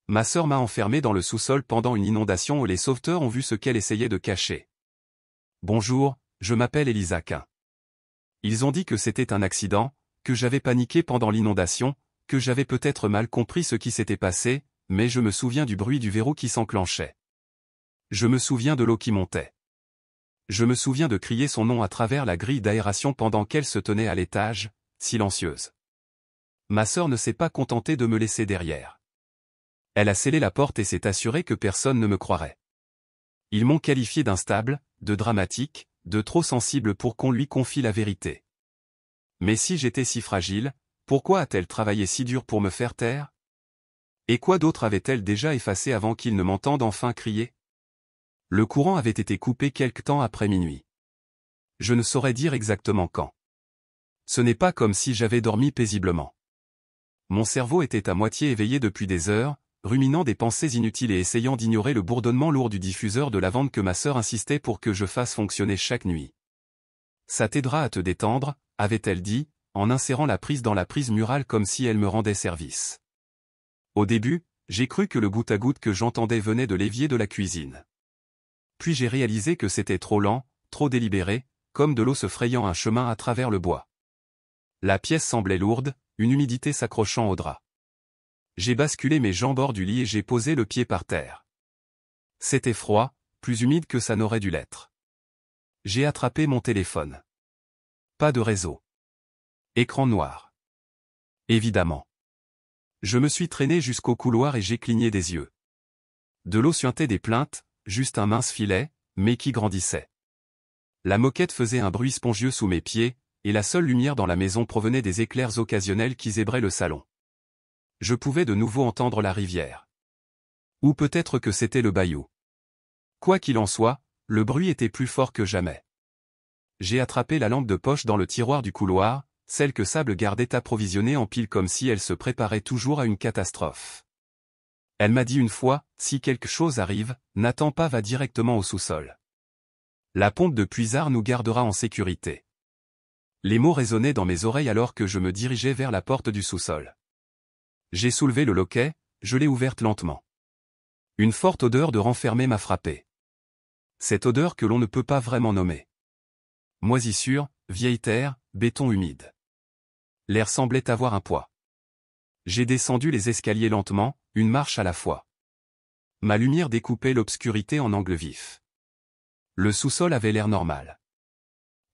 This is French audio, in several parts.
Ma sœur m'a enfermé dans le sous-sol pendant une inondation et les sauveteurs ont vu ce qu'elle essayait de cacher. Bonjour, je m'appelle Elisa Quint. Ils ont dit que c'était un accident, que j'avais paniqué pendant l'inondation, que j'avais peut-être mal compris ce qui s'était passé, mais je me souviens du bruit du verrou qui s'enclenchait. Je me souviens de l'eau qui montait. Je me souviens de crier son nom à travers la grille d'aération pendant qu'elle se tenait à l'étage, silencieuse. Ma sœur ne s'est pas contentée de me laisser derrière. Elle a scellé la porte et s'est assurée que personne ne me croirait. Ils m'ont qualifié d'instable, de dramatique, de trop sensible pour qu'on lui confie la vérité. Mais si j'étais si fragile, pourquoi a-t-elle travaillé si dur pour me faire taire? Et quoi d'autre avait-elle déjà effacé avant qu'ils ne m'entendent enfin crier? Le courant avait été coupé quelque temps après minuit. Je ne saurais dire exactement quand. Ce n'est pas comme si j'avais dormi paisiblement. Mon cerveau était à moitié éveillé depuis des heures, ruminant des pensées inutiles et essayant d'ignorer le bourdonnement lourd du diffuseur de lavande que ma sœur insistait pour que je fasse fonctionner chaque nuit. Ça t'aidera à te détendre, avait-elle dit, en insérant la prise dans la prise murale comme si elle me rendait service. Au début, j'ai cru que le goutte-à-goutte que j'entendais venait de l'évier de la cuisine. Puis j'ai réalisé que c'était trop lent, trop délibéré, comme de l'eau se frayant un chemin à travers le bois. La pièce semblait lourde, une humidité s'accrochant au drap. J'ai basculé mes jambes hors du lit et j'ai posé le pied par terre. C'était froid, plus humide que ça n'aurait dû l'être. J'ai attrapé mon téléphone. Pas de réseau. Écran noir. Évidemment. Je me suis traîné jusqu'au couloir et j'ai cligné des yeux. De l'eau suintait des plaintes, juste un mince filet, mais qui grandissait. La moquette faisait un bruit spongieux sous mes pieds, et la seule lumière dans la maison provenait des éclairs occasionnels qui zébraient le salon. Je pouvais de nouveau entendre la rivière. Ou peut-être que c'était le bayou. Quoi qu'il en soit, le bruit était plus fort que jamais. J'ai attrapé la lampe de poche dans le tiroir du couloir, celle que Sable gardait approvisionnée en pile comme si elle se préparait toujours à une catastrophe. Elle m'a dit une fois, si quelque chose arrive, n'attends pas, va directement au sous-sol. La pompe de puisard nous gardera en sécurité. Les mots résonnaient dans mes oreilles alors que je me dirigeais vers la porte du sous-sol. J'ai soulevé le loquet, je l'ai ouverte lentement. Une forte odeur de renfermé m'a frappé. Cette odeur que l'on ne peut pas vraiment nommer. Moisissure, vieille terre, béton humide. L'air semblait avoir un poids. J'ai descendu les escaliers lentement, une marche à la fois. Ma lumière découpait l'obscurité en angles vifs. Le sous-sol avait l'air normal.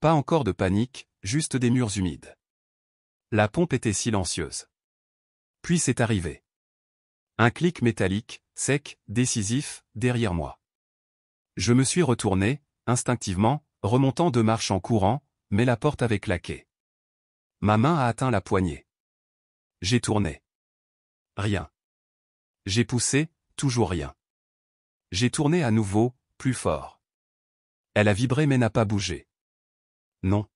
Pas encore de panique, juste des murs humides. La pompe était silencieuse. Puis c'est arrivé. Un clic métallique, sec, décisif, derrière moi. Je me suis retourné, instinctivement, remontant 2 marches en courant, mais la porte avait claqué. Ma main a atteint la poignée. J'ai tourné. Rien. J'ai poussé, toujours rien. J'ai tourné à nouveau, plus fort. Elle a vibré mais n'a pas bougé. Non.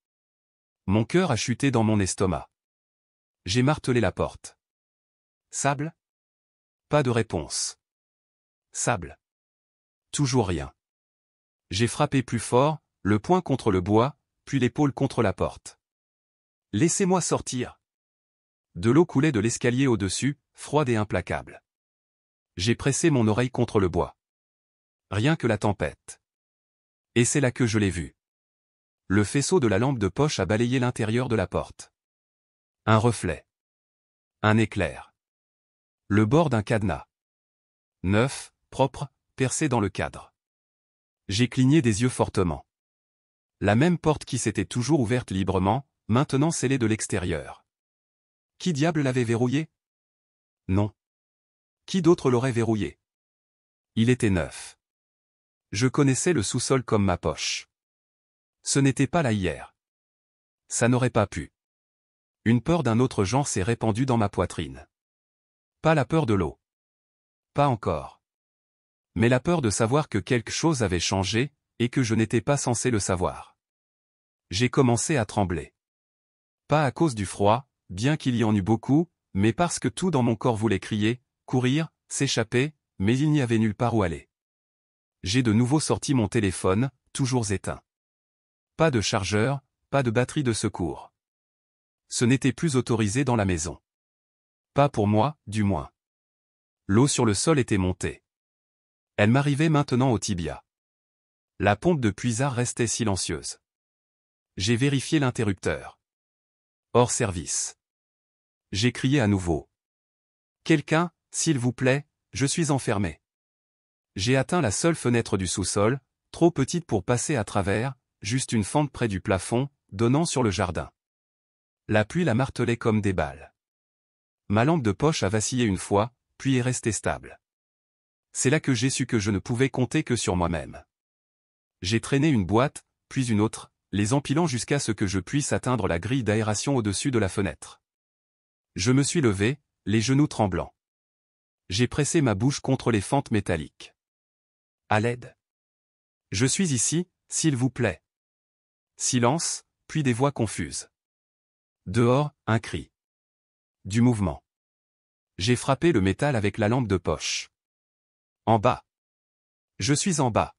Mon cœur a chuté dans mon estomac. J'ai martelé la porte. Sable? Pas de réponse. Sable. Toujours rien. J'ai frappé plus fort, le poing contre le bois, puis l'épaule contre la porte. Laissez-moi sortir. De l'eau coulait de l'escalier au-dessus, froide et implacable. J'ai pressé mon oreille contre le bois. Rien que la tempête. Et c'est là que je l'ai vu. Le faisceau de la lampe de poche a balayé l'intérieur de la porte. Un reflet. Un éclair. Le bord d'un cadenas. Neuf, propre, percé dans le cadre. J'ai cligné des yeux fortement. La même porte qui s'était toujours ouverte librement, maintenant scellée de l'extérieur. Qui diable l'avait verrouillée? Non. Qui d'autre l'aurait verrouillé? Il était neuf. Je connaissais le sous-sol comme ma poche. Ce n'était pas là hier. Ça n'aurait pas pu. Une peur d'un autre genre s'est répandue dans ma poitrine. Pas la peur de l'eau. Pas encore. Mais la peur de savoir que quelque chose avait changé, et que je n'étais pas censé le savoir. J'ai commencé à trembler. Pas à cause du froid, bien qu'il y en eût beaucoup, mais parce que tout dans mon corps voulait crier, courir, s'échapper, mais il n'y avait nulle part où aller. J'ai de nouveau sorti mon téléphone, toujours éteint. Pas de chargeur, pas de batterie de secours. Ce n'était plus autorisé dans la maison. Pas pour moi, du moins. L'eau sur le sol était montée. Elle m'arrivait maintenant au tibia. La pompe de puisard restait silencieuse. J'ai vérifié l'interrupteur. Hors service. J'ai crié à nouveau. Quelqu'un, s'il vous plaît, je suis enfermé. J'ai atteint la seule fenêtre du sous-sol, trop petite pour passer à travers, juste une fente près du plafond, donnant sur le jardin. La pluie la martelait comme des balles. Ma lampe de poche a vacillé une fois, puis est restée stable. C'est là que j'ai su que je ne pouvais compter que sur moi-même. J'ai traîné une boîte, puis une autre, les empilant jusqu'à ce que je puisse atteindre la grille d'aération au-dessus de la fenêtre. Je me suis levé, les genoux tremblants. J'ai pressé ma bouche contre les fentes métalliques. À l'aide. Je suis ici, s'il vous plaît. Silence, puis des voix confuses. Dehors, un cri. Du mouvement. J'ai frappé le métal avec la lampe de poche. En bas. Je suis en bas.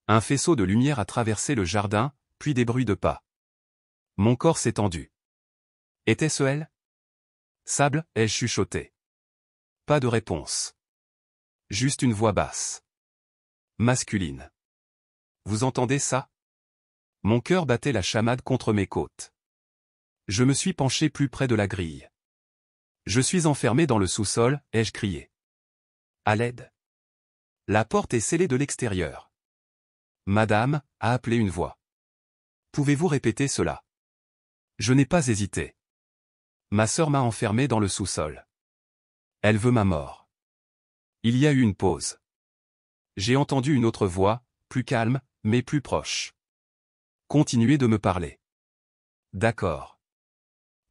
Un faisceau de lumière a traversé le jardin, puis des bruits de pas. Mon corps s'est tendu. Était-ce elle? Sable, ai-je chuchoté. Pas de réponse. Juste une voix basse. Masculine. Vous entendez ça? Mon cœur battait la chamade contre mes côtes. Je me suis penché plus près de la grille. Je suis enfermé dans le sous-sol, ai-je crié. À l'aide. La porte est scellée de l'extérieur. Madame, a appelé une voix. Pouvez-vous répéter cela? Je n'ai pas hésité. Ma sœur m'a enfermé dans le sous-sol. Elle veut ma mort. Il y a eu une pause. J'ai entendu une autre voix, plus calme, mais plus proche. Continuez de me parler. D'accord.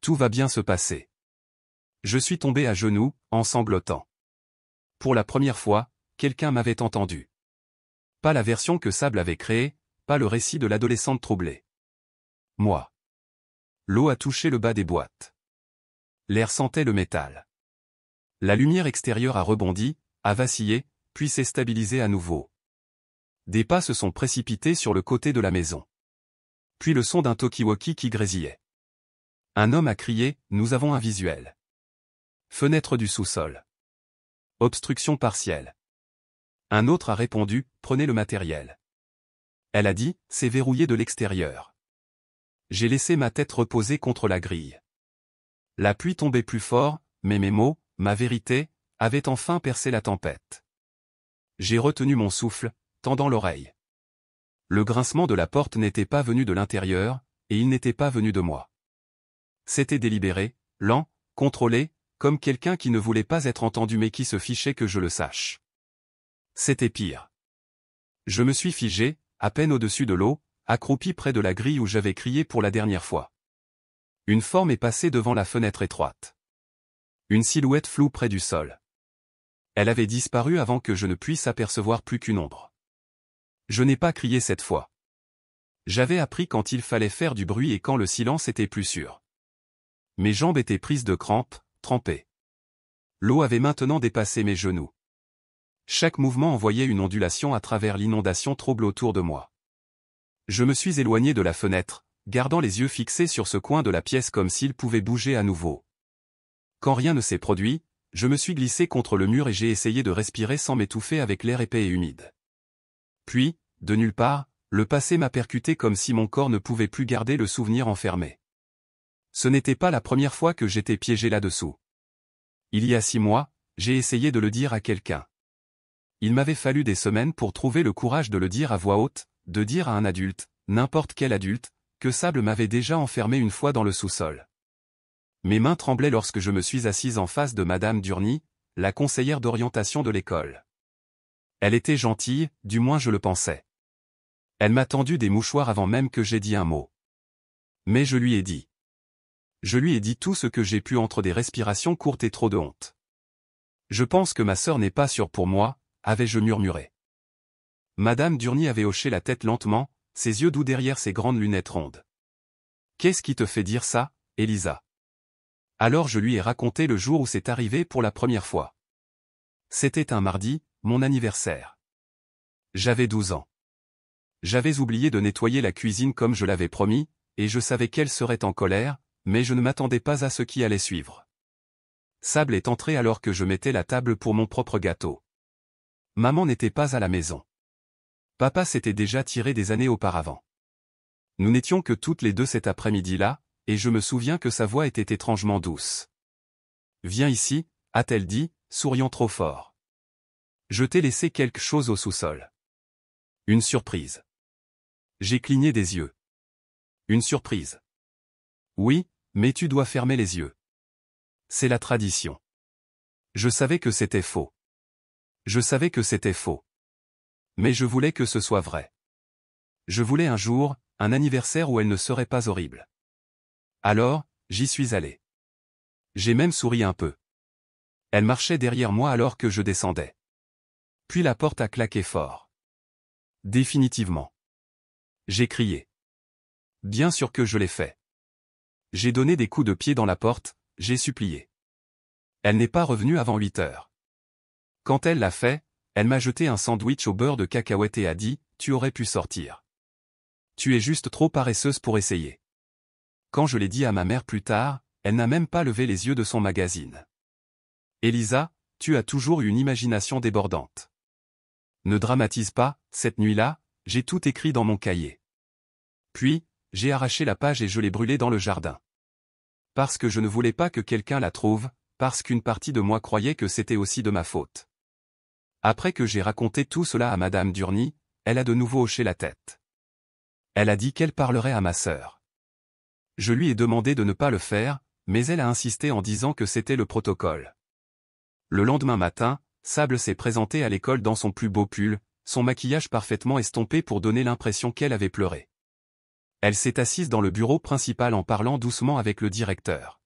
Tout va bien se passer. Je suis tombé à genoux, en sanglotant. Pour la première fois, quelqu'un m'avait entendu. Pas la version que Sable avait créée, pas le récit de l'adolescente troublée. Moi. L'eau a touché le bas des boîtes. L'air sentait le métal. La lumière extérieure a rebondi, a vacillé, puis s'est stabilisée à nouveau. Des pas se sont précipités sur le côté de la maison. Puis le son d'un talkie-walkie qui grésillait. Un homme a crié, nous avons un visuel. Fenêtre du sous-sol. Obstruction partielle. Un autre a répondu, prenez le matériel. Elle a dit, c'est verrouillé de l'extérieur. J'ai laissé ma tête reposer contre la grille. La pluie tombait plus fort, mais mes mots, ma vérité, avaient enfin percé la tempête. J'ai retenu mon souffle, tendant l'oreille. Le grincement de la porte n'était pas venu de l'intérieur, et il n'était pas venu de moi. C'était délibéré, lent, contrôlé, comme quelqu'un qui ne voulait pas être entendu mais qui se fichait que je le sache. C'était pire. Je me suis figé, à peine au-dessus de l'eau, accroupi près de la grille où j'avais crié pour la dernière fois. Une forme est passée devant la fenêtre étroite. Une silhouette floue près du sol. Elle avait disparu avant que je ne puisse apercevoir plus qu'une ombre. Je n'ai pas crié cette fois. J'avais appris quand il fallait faire du bruit et quand le silence était plus sûr. Mes jambes étaient prises de crampes, trempées. L'eau avait maintenant dépassé mes genoux. Chaque mouvement envoyait une ondulation à travers l'inondation trouble autour de moi. Je me suis éloigné de la fenêtre, gardant les yeux fixés sur ce coin de la pièce comme s'il pouvait bouger à nouveau. Quand rien ne s'est produit, je me suis glissé contre le mur et j'ai essayé de respirer sans m'étouffer avec l'air épais et humide. Puis, de nulle part, le passé m'a percuté comme si mon corps ne pouvait plus garder le souvenir enfermé. Ce n'était pas la première fois que j'étais piégé là-dessous. Il y a 6 mois, j'ai essayé de le dire à quelqu'un. Il m'avait fallu des semaines pour trouver le courage de le dire à voix haute, de dire à un adulte, n'importe quel adulte, que Sable m'avait déjà enfermé une fois dans le sous-sol. Mes mains tremblaient lorsque je me suis assise en face de Madame Durny, la conseillère d'orientation de l'école. Elle était gentille, du moins je le pensais. Elle m'a tendu des mouchoirs avant même que j'aie dit un mot. Mais je lui ai dit. Je lui ai dit tout ce que j'ai pu entre des respirations courtes et trop de honte. Je pense que ma sœur n'est pas sûre pour moi, avais-je murmuré. Madame Durny avait hoché la tête lentement, ses yeux doux derrière ses grandes lunettes rondes. Qu'est-ce qui te fait dire ça, Elisa? Alors je lui ai raconté le jour où c'est arrivé pour la première fois. C'était un mardi, mon anniversaire. J'avais 12 ans. J'avais oublié de nettoyer la cuisine comme je l'avais promis, et je savais qu'elle serait en colère, mais je ne m'attendais pas à ce qui allait suivre. Sable est entrée alors que je mettais la table pour mon propre gâteau. Maman n'était pas à la maison. Papa s'était déjà tiré des années auparavant. Nous n'étions que toutes les deux cet après-midi-là, et je me souviens que sa voix était étrangement douce. « Viens ici », a-t-elle dit, souriant trop fort. Je t'ai laissé quelque chose au sous-sol. Une surprise. J'ai cligné des yeux. Une surprise. Oui, mais tu dois fermer les yeux. C'est la tradition. Je savais que c'était faux. Je savais que c'était faux. Mais je voulais que ce soit vrai. Je voulais un jour, un anniversaire où elle ne serait pas horrible. Alors, j'y suis allé. J'ai même souri un peu. Elle marchait derrière moi alors que je descendais. Puis la porte a claqué fort. Définitivement. J'ai crié. Bien sûr que je l'ai fait. J'ai donné des coups de pied dans la porte, j'ai supplié. Elle n'est pas revenue avant 8 heures. Quand elle l'a fait, elle m'a jeté un sandwich au beurre de cacahuète et a dit, « Tu aurais pu sortir. Tu es juste trop paresseuse pour essayer. » Quand je l'ai dit à ma mère plus tard, elle n'a même pas levé les yeux de son magazine. Elisa, tu as toujours eu une imagination débordante. Ne dramatise pas, cette nuit-là, j'ai tout écrit dans mon cahier. Puis, j'ai arraché la page et je l'ai brûlée dans le jardin. Parce que je ne voulais pas que quelqu'un la trouve, parce qu'une partie de moi croyait que c'était aussi de ma faute. Après que j'ai raconté tout cela à Madame Durny, elle a de nouveau hoché la tête. Elle a dit qu'elle parlerait à ma sœur. Je lui ai demandé de ne pas le faire, mais elle a insisté en disant que c'était le protocole. Le lendemain matin, Sable s'est présentée à l'école dans son plus beau pull, son maquillage parfaitement estompé pour donner l'impression qu'elle avait pleuré. Elle s'est assise dans le bureau principal en parlant doucement avec le directeur.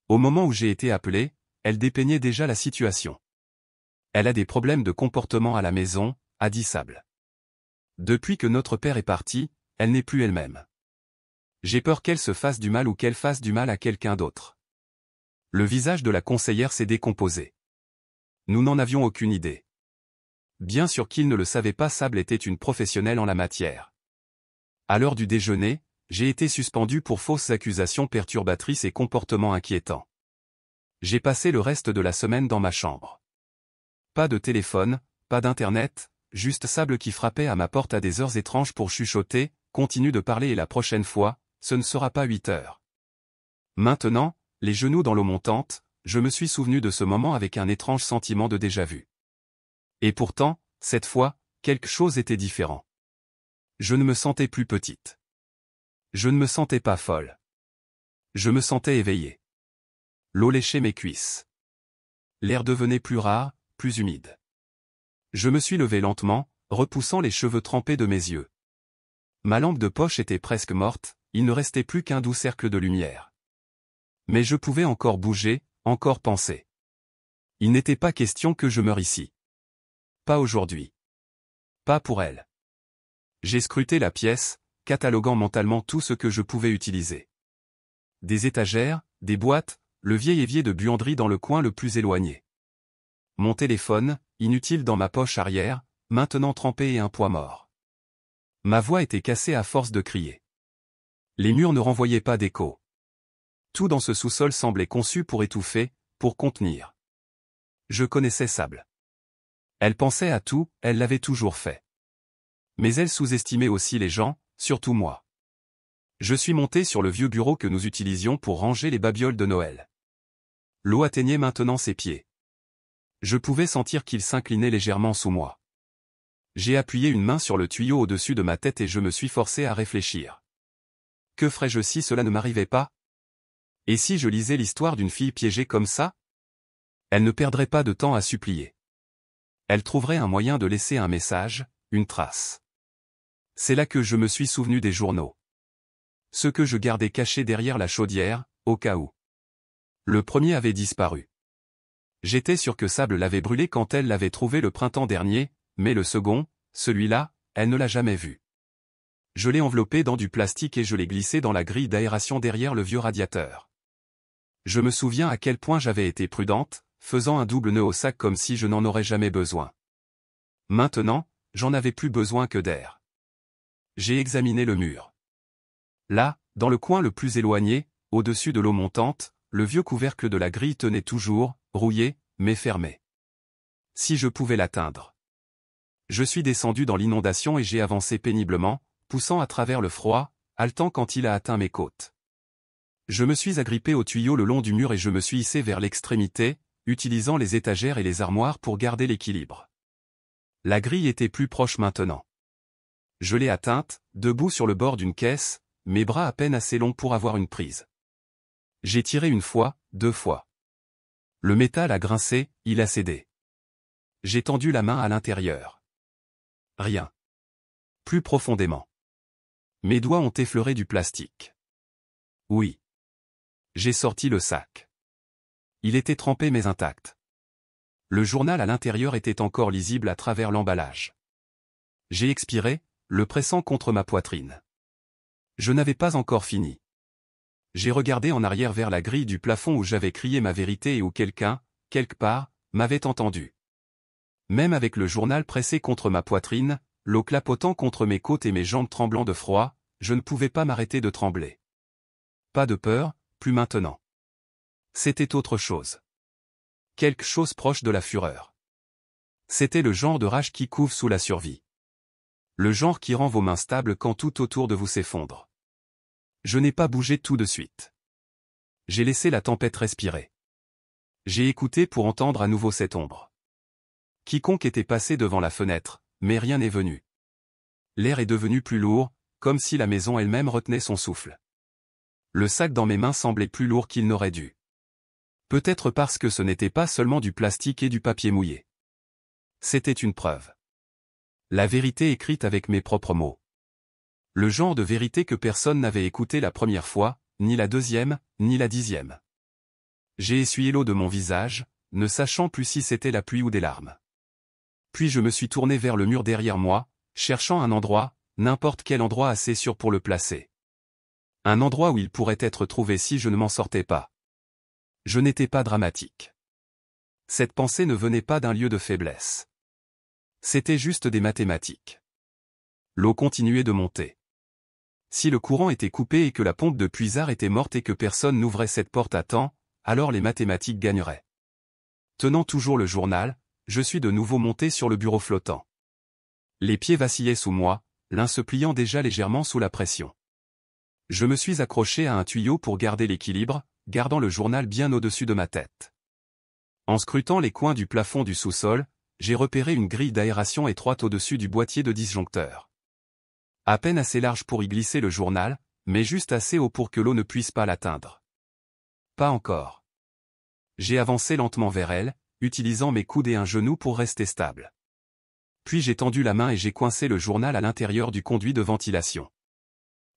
Au moment où j'ai été appelé, elle dépeignait déjà la situation. Elle a des problèmes de comportement à la maison, a dit Sable. Depuis que notre père est parti, elle n'est plus elle-même. J'ai peur qu'elle se fasse du mal ou qu'elle fasse du mal à quelqu'un d'autre. Le visage de la conseillère s'est décomposé. Nous n'en avions aucune idée. Bien sûr qu'il ne le savait pas, Sable était une professionnelle en la matière. À l'heure du déjeuner, j'ai été suspendu pour fausses accusations perturbatrices et comportements inquiétants. J'ai passé le reste de la semaine dans ma chambre. Pas de téléphone, pas d'internet, juste Sable qui frappait à ma porte à des heures étranges pour chuchoter, continue de parler et la prochaine fois, ce ne sera pas 8 heures. Maintenant, les genoux dans l'eau montante, je me suis souvenu de ce moment avec un étrange sentiment de déjà-vu. Et pourtant, cette fois, quelque chose était différent. Je ne me sentais plus petite. Je ne me sentais pas folle. Je me sentais éveillé. L'eau léchait mes cuisses. L'air devenait plus rare, plus humide. Je me suis levé lentement, repoussant les cheveux trempés de mes yeux. Ma lampe de poche était presque morte, il ne restait plus qu'un doux cercle de lumière. Mais je pouvais encore bouger, encore penser. Il n'était pas question que je meure ici. Pas aujourd'hui. Pas pour elle. J'ai scruté la pièce, cataloguant mentalement tout ce que je pouvais utiliser. Des étagères, des boîtes, le vieil évier de buanderie dans le coin le plus éloigné. Mon téléphone, inutile dans ma poche arrière, maintenant trempé et un poids mort. Ma voix était cassée à force de crier. Les murs ne renvoyaient pas d'écho. Tout dans ce sous-sol semblait conçu pour étouffer, pour contenir. Je connaissais Sable. Elle pensait à tout, elle l'avait toujours fait. Mais elle sous-estimait aussi les gens, surtout moi. Je suis monté sur le vieux bureau que nous utilisions pour ranger les babioles de Noël. L'eau atteignait maintenant ses pieds. Je pouvais sentir qu'il s'inclinait légèrement sous moi. J'ai appuyé une main sur le tuyau au-dessus de ma tête et je me suis forcé à réfléchir. Que ferais-je si cela ne m'arrivait pas? Et si je lisais l'histoire d'une fille piégée comme ça? Elle ne perdrait pas de temps à supplier. Elle trouverait un moyen de laisser un message, une trace. C'est là que je me suis souvenu des journaux. Ceux que je gardais cachés derrière la chaudière, au cas où. Le premier avait disparu. J'étais sûr que Sable l'avait brûlé quand elle l'avait trouvé le printemps dernier, mais le second, celui-là, elle ne l'a jamais vu. Je l'ai enveloppé dans du plastique et je l'ai glissé dans la grille d'aération derrière le vieux radiateur. Je me souviens à quel point j'avais été prudente, faisant un double nœud au sac comme si je n'en aurais jamais besoin. Maintenant, j'en avais plus besoin que d'air. J'ai examiné le mur. Là, dans le coin le plus éloigné, au-dessus de l'eau montante, le vieux couvercle de la grille tenait toujours, rouillé, mais fermé. Si je pouvais l'atteindre. Je suis descendu dans l'inondation et j'ai avancé péniblement, poussant à travers le froid, haletant quand il a atteint mes côtes. Je me suis agrippé au tuyau le long du mur et je me suis hissé vers l'extrémité, utilisant les étagères et les armoires pour garder l'équilibre. La grille était plus proche maintenant. Je l'ai atteinte, debout sur le bord d'une caisse, mes bras à peine assez longs pour avoir une prise. J'ai tiré une fois, 2 fois. Le métal a grincé, il a cédé. J'ai tendu la main à l'intérieur. Rien. Plus profondément. Mes doigts ont effleuré du plastique. Oui. J'ai sorti le sac. Il était trempé mais intact. Le journal à l'intérieur était encore lisible à travers l'emballage. J'ai expiré, le pressant contre ma poitrine. Je n'avais pas encore fini. J'ai regardé en arrière vers la grille du plafond où j'avais crié ma vérité et où quelqu'un, quelque part, m'avait entendu. Même avec le journal pressé contre ma poitrine, l'eau clapotant contre mes côtes et mes jambes tremblant de froid, je ne pouvais pas m'arrêter de trembler. Pas de peur, plus maintenant. C'était autre chose. Quelque chose proche de la fureur. C'était le genre de rage qui couve sous la survie. Le genre qui rend vos mains stables quand tout autour de vous s'effondre. Je n'ai pas bougé tout de suite. J'ai laissé la tempête respirer. J'ai écouté pour entendre à nouveau cette ombre. Quiconque était passé devant la fenêtre, mais rien n'est venu. L'air est devenu plus lourd, comme si la maison elle-même retenait son souffle. Le sac dans mes mains semblait plus lourd qu'il n'aurait dû. Peut-être parce que ce n'était pas seulement du plastique et du papier mouillé. C'était une preuve. La vérité écrite avec mes propres mots. Le genre de vérité que personne n'avait écouté la première fois, ni la deuxième, ni la 10e. J'ai essuyé l'eau de mon visage, ne sachant plus si c'était la pluie ou des larmes. Puis je me suis tourné vers le mur derrière moi, cherchant un endroit, n'importe quel endroit assez sûr pour le placer. Un endroit où il pourrait être trouvé si je ne m'en sortais pas. Je n'étais pas dramatique. Cette pensée ne venait pas d'un lieu de faiblesse. C'était juste des mathématiques. L'eau continuait de monter. Si le courant était coupé et que la pompe de puisard était morte et que personne n'ouvrait cette porte à temps, alors les mathématiques gagneraient. Tenant toujours le journal, je suis de nouveau monté sur le bureau flottant. Les pieds vacillaient sous moi, l'un se pliant déjà légèrement sous la pression. Je me suis accroché à un tuyau pour garder l'équilibre, gardant le journal bien au-dessus de ma tête. En scrutant les coins du plafond du sous-sol, j'ai repéré une grille d'aération étroite au-dessus du boîtier de disjoncteur. À peine assez large pour y glisser le journal, mais juste assez haut pour que l'eau ne puisse pas l'atteindre. Pas encore. J'ai avancé lentement vers elle, utilisant mes coudes et un genou pour rester stable. Puis j'ai tendu la main et j'ai coincé le journal à l'intérieur du conduit de ventilation.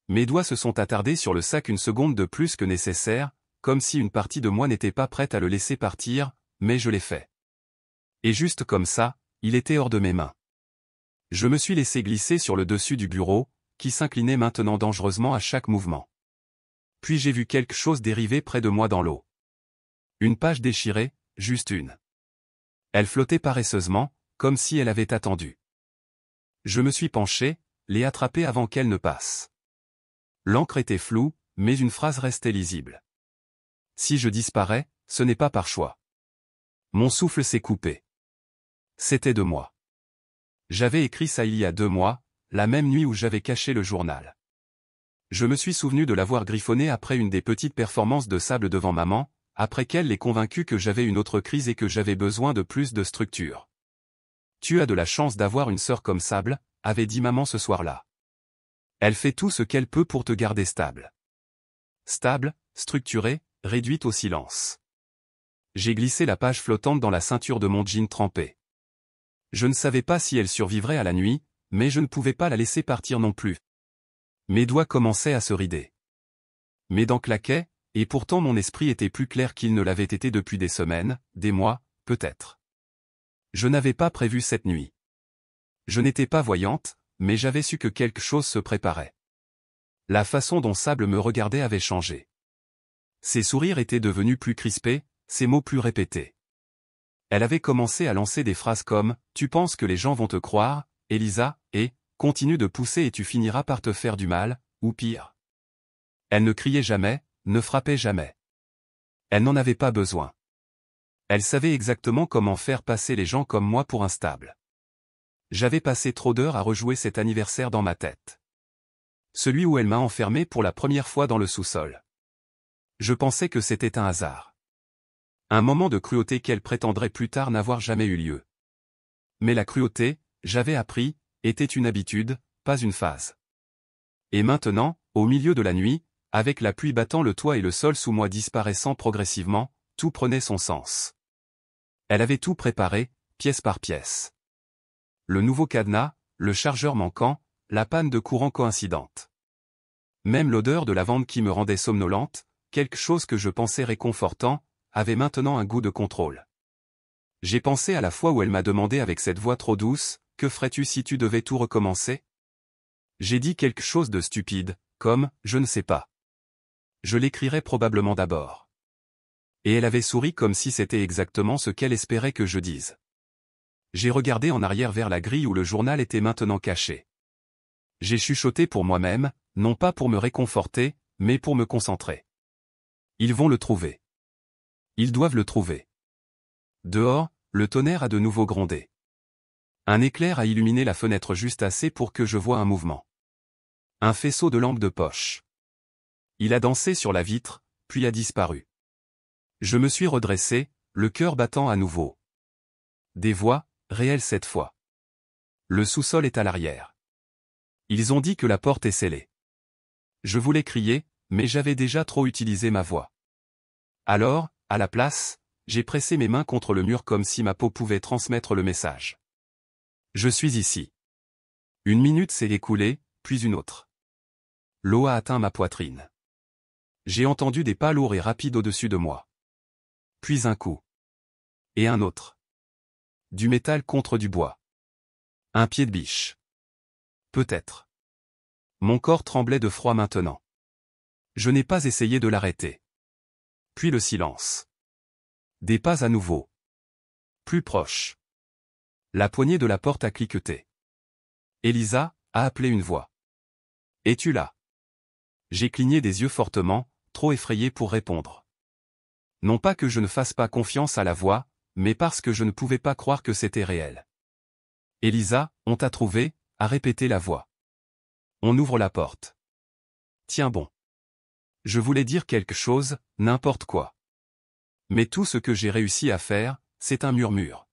Mes doigts se sont attardés sur le sac une seconde de plus que nécessaire, comme si une partie de moi n'était pas prête à le laisser partir, mais je l'ai fait. Et juste comme ça, il était hors de mes mains. Je me suis laissé glisser sur le dessus du bureau, qui s'inclinait maintenant dangereusement à chaque mouvement. Puis j'ai vu quelque chose dériver près de moi dans l'eau. Une page déchirée, juste une. Elle flottait paresseusement, comme si elle avait attendu. Je me suis penché, l'ai attrapée avant qu'elle ne passe. L'encre était floue, mais une phrase restait lisible. Si je disparais, ce n'est pas par choix. Mon souffle s'est coupé. C'était de moi. J'avais écrit ça il y a 2 mois, la même nuit où j'avais caché le journal. Je me suis souvenu de l'avoir griffonné après une des petites performances de sable devant maman, après qu'elle l'ait convaincu que j'avais une autre crise et que j'avais besoin de plus de structure. Tu as de la chance d'avoir une sœur comme Sable, avait dit maman ce soir-là. Elle fait tout ce qu'elle peut pour te garder stable. Stable, structurée, réduite au silence. J'ai glissé la page flottante dans la ceinture de mon jean trempé. Je ne savais pas si elle survivrait à la nuit, mais je ne pouvais pas la laisser partir non plus. Mes doigts commençaient à se rider. Mes dents claquaient, et pourtant mon esprit était plus clair qu'il ne l'avait été depuis des semaines, des mois, peut-être. Je n'avais pas prévu cette nuit. Je n'étais pas voyante, mais j'avais su que quelque chose se préparait. La façon dont Sable me regardait avait changé. Ses sourires étaient devenus plus crispés, ses mots plus répétés. Elle avait commencé à lancer des phrases comme « Tu penses que les gens vont te croire, Elisa, et « Continue de pousser et tu finiras par te faire du mal, ou pire ». Elle ne criait jamais, ne frappait jamais. Elle n'en avait pas besoin. Elle savait exactement comment faire passer les gens comme moi pour instables. J'avais passé trop d'heures à rejouer cet anniversaire dans ma tête. Celui où elle m'a enfermé pour la première fois dans le sous-sol. Je pensais que c'était un hasard. Un moment de cruauté qu'elle prétendrait plus tard n'avoir jamais eu lieu. Mais la cruauté, j'avais appris, était une habitude, pas une phase. Et maintenant, au milieu de la nuit, avec la pluie battant le toit et le sol sous moi disparaissant progressivement, tout prenait son sens. Elle avait tout préparé, pièce par pièce. Le nouveau cadenas, le chargeur manquant, la panne de courant coïncidente. Même l'odeur de lavande qui me rendait somnolente, quelque chose que je pensais réconfortant, avait maintenant un goût de contrôle. J'ai pensé à la fois où elle m'a demandé avec cette voix trop douce, « Que ferais-tu si tu devais tout recommencer ?» J'ai dit quelque chose de stupide, comme « Je ne sais pas. Je l'écrirais probablement d'abord. » Et elle avait souri comme si c'était exactement ce qu'elle espérait que je dise. J'ai regardé en arrière vers la grille où le journal était maintenant caché. J'ai chuchoté pour moi-même, non pas pour me réconforter, mais pour me concentrer. Ils vont le trouver. Ils doivent le trouver. Dehors, le tonnerre a de nouveau grondé. Un éclair a illuminé la fenêtre juste assez pour que je voie un mouvement. Un faisceau de lampe de poche. Il a dansé sur la vitre, puis a disparu. Je me suis redressé, le cœur battant à nouveau. Des voix, réelles cette fois. Le sous-sol est à l'arrière. Ils ont dit que la porte est scellée. Je voulais crier, mais j'avais déjà trop utilisé ma voix. Alors, à la place, j'ai pressé mes mains contre le mur comme si ma peau pouvait transmettre le message. Je suis ici. Une minute s'est écoulée, puis une autre. L'eau a atteint ma poitrine. J'ai entendu des pas lourds et rapides au-dessus de moi. Puis un coup. Et un autre. Du métal contre du bois. Un pied de biche. Peut-être. Mon corps tremblait de froid maintenant. Je n'ai pas essayé de l'arrêter. Puis le silence. Des pas à nouveau. Plus proche. La poignée de la porte a cliqueté. Elisa, a appelé une voix. Es-tu là? J'ai cligné des yeux fortement, trop effrayé pour répondre. Non pas que je ne fasse pas confiance à la voix, mais parce que je ne pouvais pas croire que c'était réel. Elisa, on t'a trouvé, a répété la voix. On ouvre la porte. Tiens bon. Je voulais dire quelque chose, n'importe quoi. Mais tout ce que j'ai réussi à faire, c'est un murmure.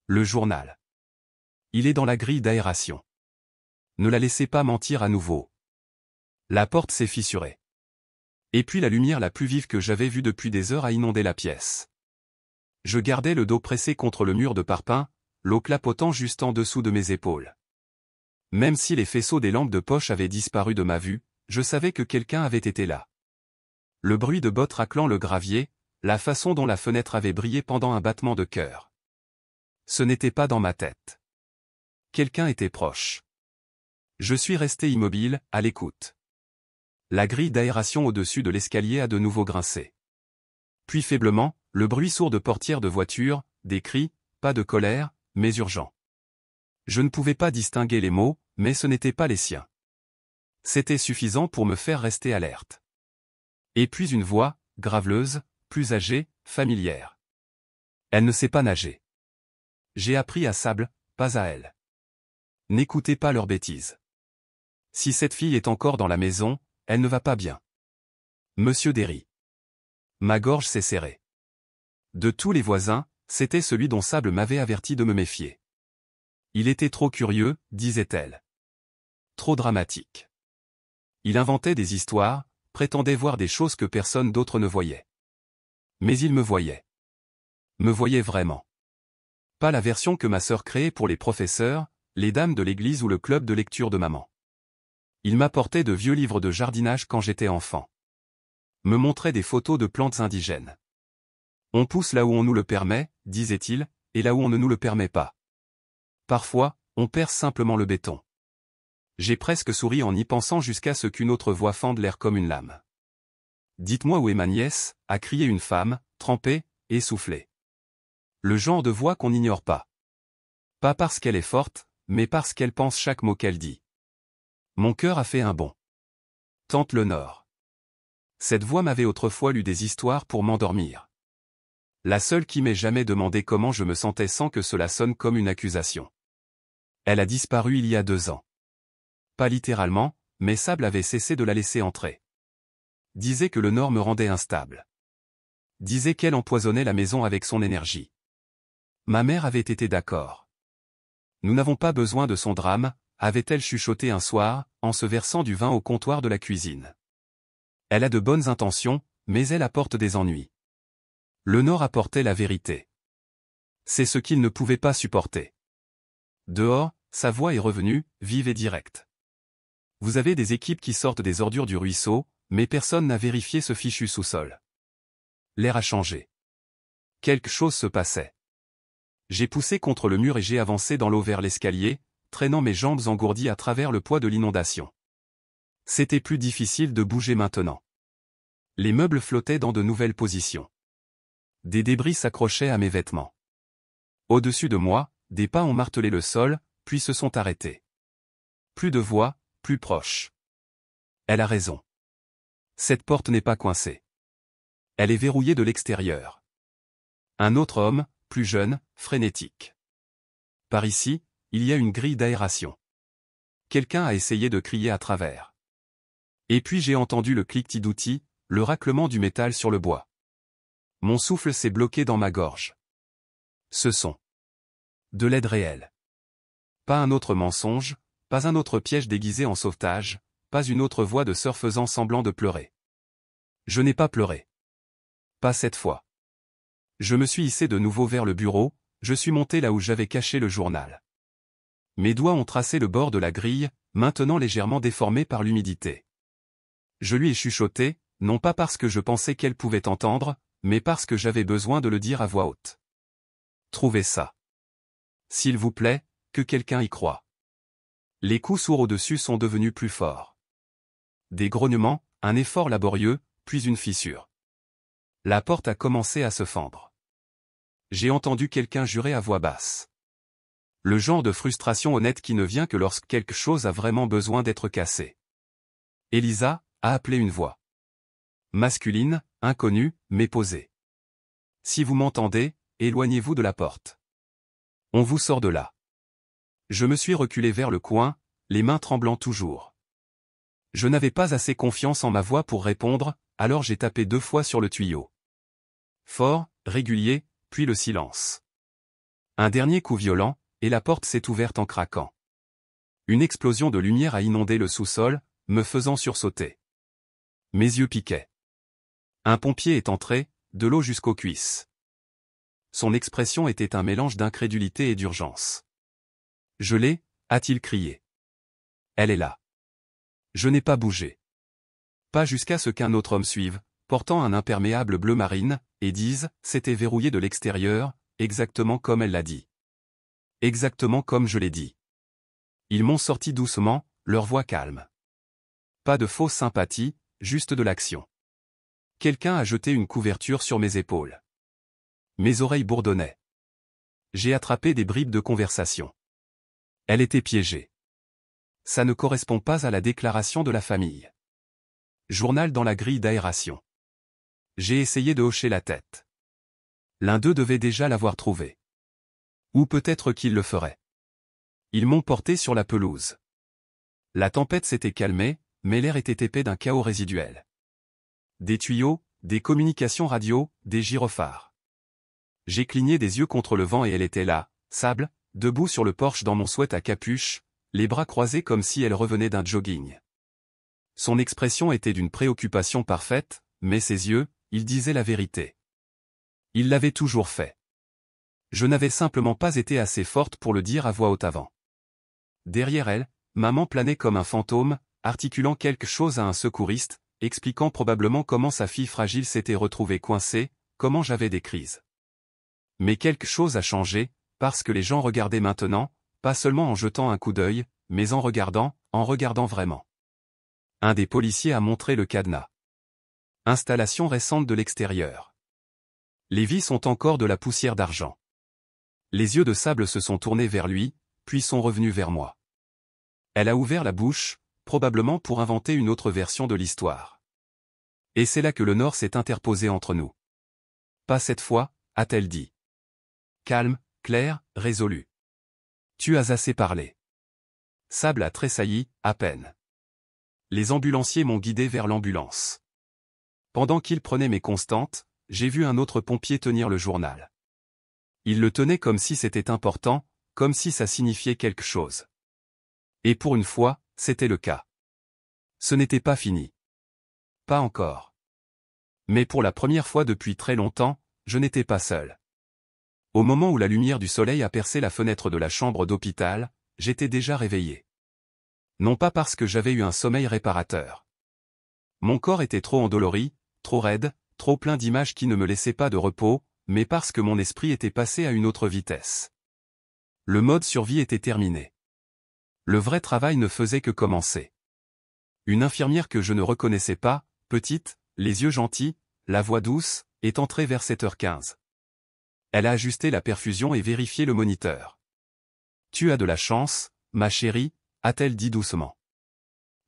Le journal. Il est dans la grille d'aération. Ne la laissez pas mentir à nouveau. La porte s'est fissurée. Et puis la lumière la plus vive que j'avais vue depuis des heures a inondé la pièce. Je gardais le dos pressé contre le mur de parpaing, l'eau clapotant juste en dessous de mes épaules. Même si les faisceaux des lampes de poche avaient disparu de ma vue, je savais que quelqu'un avait été là. Le bruit de bottes raclant le gravier, la façon dont la fenêtre avait brillé pendant un battement de cœur. Ce n'était pas dans ma tête. Quelqu'un était proche. Je suis resté immobile, à l'écoute. La grille d'aération au-dessus de l'escalier a de nouveau grincé. Puis faiblement, le bruit sourd de portières de voiture, des cris, pas de colère, mais urgent. Je ne pouvais pas distinguer les mots, mais ce n'étaient pas les siens. C'était suffisant pour me faire rester alerte. Et puis une voix, graveleuse, plus âgée, familière. Elle ne sait pas nager. J'ai appris à Sable, pas à elle. N'écoutez pas leurs bêtises. Si cette fille est encore dans la maison, elle ne va pas bien. Monsieur Derry. Ma gorge s'est serrée. De tous les voisins, c'était celui dont Sable m'avait averti de me méfier. Il était trop curieux, disait-elle. Trop dramatique. Il inventait des histoires, prétendait voir des choses que personne d'autre ne voyait. Mais il me voyait. Me voyait vraiment. Pas la version que ma sœur créait pour les professeurs, les dames de l'église ou le club de lecture de maman. Il m'apportait de vieux livres de jardinage quand j'étais enfant. Me montrait des photos de plantes indigènes. On pousse là où on nous le permet, disait-il, et là où on ne nous le permet pas. Parfois, on perce simplement le béton. J'ai presque souri en y pensant jusqu'à ce qu'une autre voix fende l'air comme une lame. Dites-moi où est ma nièce, a crié une femme, trempée, essoufflée. Le genre de voix qu'on n'ignore pas. Pas parce qu'elle est forte, mais parce qu'elle pense chaque mot qu'elle dit. Mon cœur a fait un bond. Tante le Nord. Cette voix m'avait autrefois lu des histoires pour m'endormir. La seule qui m'ait jamais demandé comment je me sentais sans que cela sonne comme une accusation. Elle a disparu il y a 2 ans. Pas littéralement, mais Sable avait cessé de la laisser entrer. Disait que le Nord me rendait instable. Disait qu'elle empoisonnait la maison avec son énergie. Ma mère avait été d'accord. Nous n'avons pas besoin de son drame, avait-elle chuchoté un soir, en se versant du vin au comptoir de la cuisine. Elle a de bonnes intentions, mais elle apporte des ennuis. Le Nord apportait la vérité. C'est ce qu'il ne pouvait pas supporter. Dehors, sa voix est revenue, vive et directe. Vous avez des équipes qui sortent des ordures du ruisseau, mais personne n'a vérifié ce fichu sous-sol. L'air a changé. Quelque chose se passait. J'ai poussé contre le mur et j'ai avancé dans l'eau vers l'escalier, traînant mes jambes engourdies à travers le poids de l'inondation. C'était plus difficile de bouger maintenant. Les meubles flottaient dans de nouvelles positions. Des débris s'accrochaient à mes vêtements. Au-dessus de moi, des pas ont martelé le sol, puis se sont arrêtés. Plus de voix, plus proche. Elle a raison. Cette porte n'est pas coincée. Elle est verrouillée de l'extérieur. Un autre homme, plus jeune, frénétique. Par ici, il y a une grille d'aération. Quelqu'un a essayé de crier à travers. Et puis j'ai entendu le cliquetis d'outils, le raclement du métal sur le bois. Mon souffle s'est bloqué dans ma gorge. Ce son. De l'aide réelle. Pas un autre mensonge, pas un autre piège déguisé en sauvetage, pas une autre voix de sœur faisant semblant de pleurer. Je n'ai pas pleuré. Pas cette fois. Je me suis hissé de nouveau vers le bureau, je suis monté là où j'avais caché le journal. Mes doigts ont tracé le bord de la grille, maintenant légèrement déformé par l'humidité. Je lui ai chuchoté, non pas parce que je pensais qu'elle pouvait entendre, mais parce que j'avais besoin de le dire à voix haute. Trouvez ça. S'il vous plaît, que quelqu'un y croie. Les coups sourds au-dessus sont devenus plus forts. Des grognements, un effort laborieux, puis une fissure. La porte a commencé à se fendre. J'ai entendu quelqu'un jurer à voix basse. Le genre de frustration honnête qui ne vient que lorsque quelque chose a vraiment besoin d'être cassé. Elisa, a appelé une voix. Masculine, inconnue, mais posée. Si vous m'entendez, éloignez-vous de la porte. On vous sort de là. Je me suis reculé vers le coin, les mains tremblant toujours. Je n'avais pas assez confiance en ma voix pour répondre, alors j'ai tapé 2 fois sur le tuyau. Fort, régulier, puis le silence. Un dernier coup violent, et la porte s'est ouverte en craquant. Une explosion de lumière a inondé le sous-sol, me faisant sursauter. Mes yeux piquaient. Un pompier est entré, de l'eau jusqu'aux cuisses. Son expression était un mélange d'incrédulité et d'urgence. Je l'ai, a-t-il crié. Elle est là. Je n'ai pas bougé. Pas jusqu'à ce qu'un autre homme suive, portant un imperméable bleu marine, et dise, c'était verrouillé de l'extérieur, exactement comme elle l'a dit. Exactement comme je l'ai dit. Ils m'ont sorti doucement, leur voix calme. Pas de fausse sympathie, juste de l'action. Quelqu'un a jeté une couverture sur mes épaules. Mes oreilles bourdonnaient. J'ai attrapé des bribes de conversation. Elle était piégée. Ça ne correspond pas à la déclaration de la famille. Journal dans la grille d'aération. J'ai essayé de hocher la tête. L'un d'eux devait déjà l'avoir trouvé. Ou peut-être qu'il le ferait. Ils m'ont porté sur la pelouse. La tempête s'était calmée, mais l'air était épais d'un chaos résiduel. Des tuyaux, des communications radio, des gyrophares. J'ai cligné des yeux contre le vent et elle était là, Sable, debout sur le porche dans mon sweat à capuche, les bras croisés comme si elle revenait d'un jogging. Son expression était d'une préoccupation parfaite, mais ses yeux, ils disaient la vérité. Il l'avait toujours fait. Je n'avais simplement pas été assez forte pour le dire à voix haute avant. Derrière elle, maman planait comme un fantôme, articulant quelque chose à un secouriste, expliquant probablement comment sa fille fragile s'était retrouvée coincée, comment j'avais des crises. Mais quelque chose a changé, parce que les gens regardaient maintenant, pas seulement en jetant un coup d'œil, mais en regardant vraiment. Un des policiers a montré le cadenas. Installation récente de l'extérieur. Les vis sont encore de la poussière d'argent. Les yeux de Sable se sont tournés vers lui, puis sont revenus vers moi. Elle a ouvert la bouche, probablement pour inventer une autre version de l'histoire. Et c'est là que le Nord s'est interposé entre nous. Pas cette fois, a-t-elle dit. Calme, clair, résolu. Tu as assez parlé. Sable a tressailli, à peine. Les ambulanciers m'ont guidé vers l'ambulance. Pendant qu'ils prenaient mes constantes, j'ai vu un autre pompier tenir le journal. Il le tenait comme si c'était important, comme si ça signifiait quelque chose. Et pour une fois, c'était le cas. Ce n'était pas fini. Pas encore. Mais pour la première fois depuis très longtemps, je n'étais pas seul. Au moment où la lumière du soleil a percé la fenêtre de la chambre d'hôpital, j'étais déjà réveillé. Non pas parce que j'avais eu un sommeil réparateur. Mon corps était trop endolori, trop raide, trop plein d'images qui ne me laissaient pas de repos, mais parce que mon esprit était passé à une autre vitesse. Le mode survie était terminé. Le vrai travail ne faisait que commencer. Une infirmière que je ne reconnaissais pas, petite, les yeux gentils, la voix douce, est entrée vers 7h15. Elle a ajusté la perfusion et vérifié le moniteur. « Tu as de la chance, ma chérie », a-t-elle dit doucement.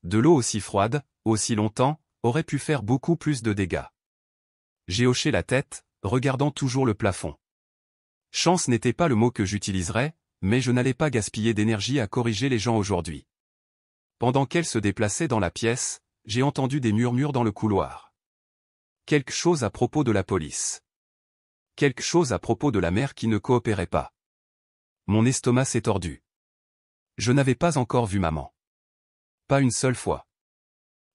De l'eau aussi froide, aussi longtemps, aurait pu faire beaucoup plus de dégâts. J'ai hoché la tête, regardant toujours le plafond. Chance n'était pas le mot que j'utiliserais, mais je n'allais pas gaspiller d'énergie à corriger les gens aujourd'hui. Pendant qu'elle se déplaçait dans la pièce, j'ai entendu des murmures dans le couloir. Quelque chose à propos de la police. Quelque chose à propos de la mère qui ne coopérait pas. Mon estomac s'est tordu. Je n'avais pas encore vu maman. Pas une seule fois.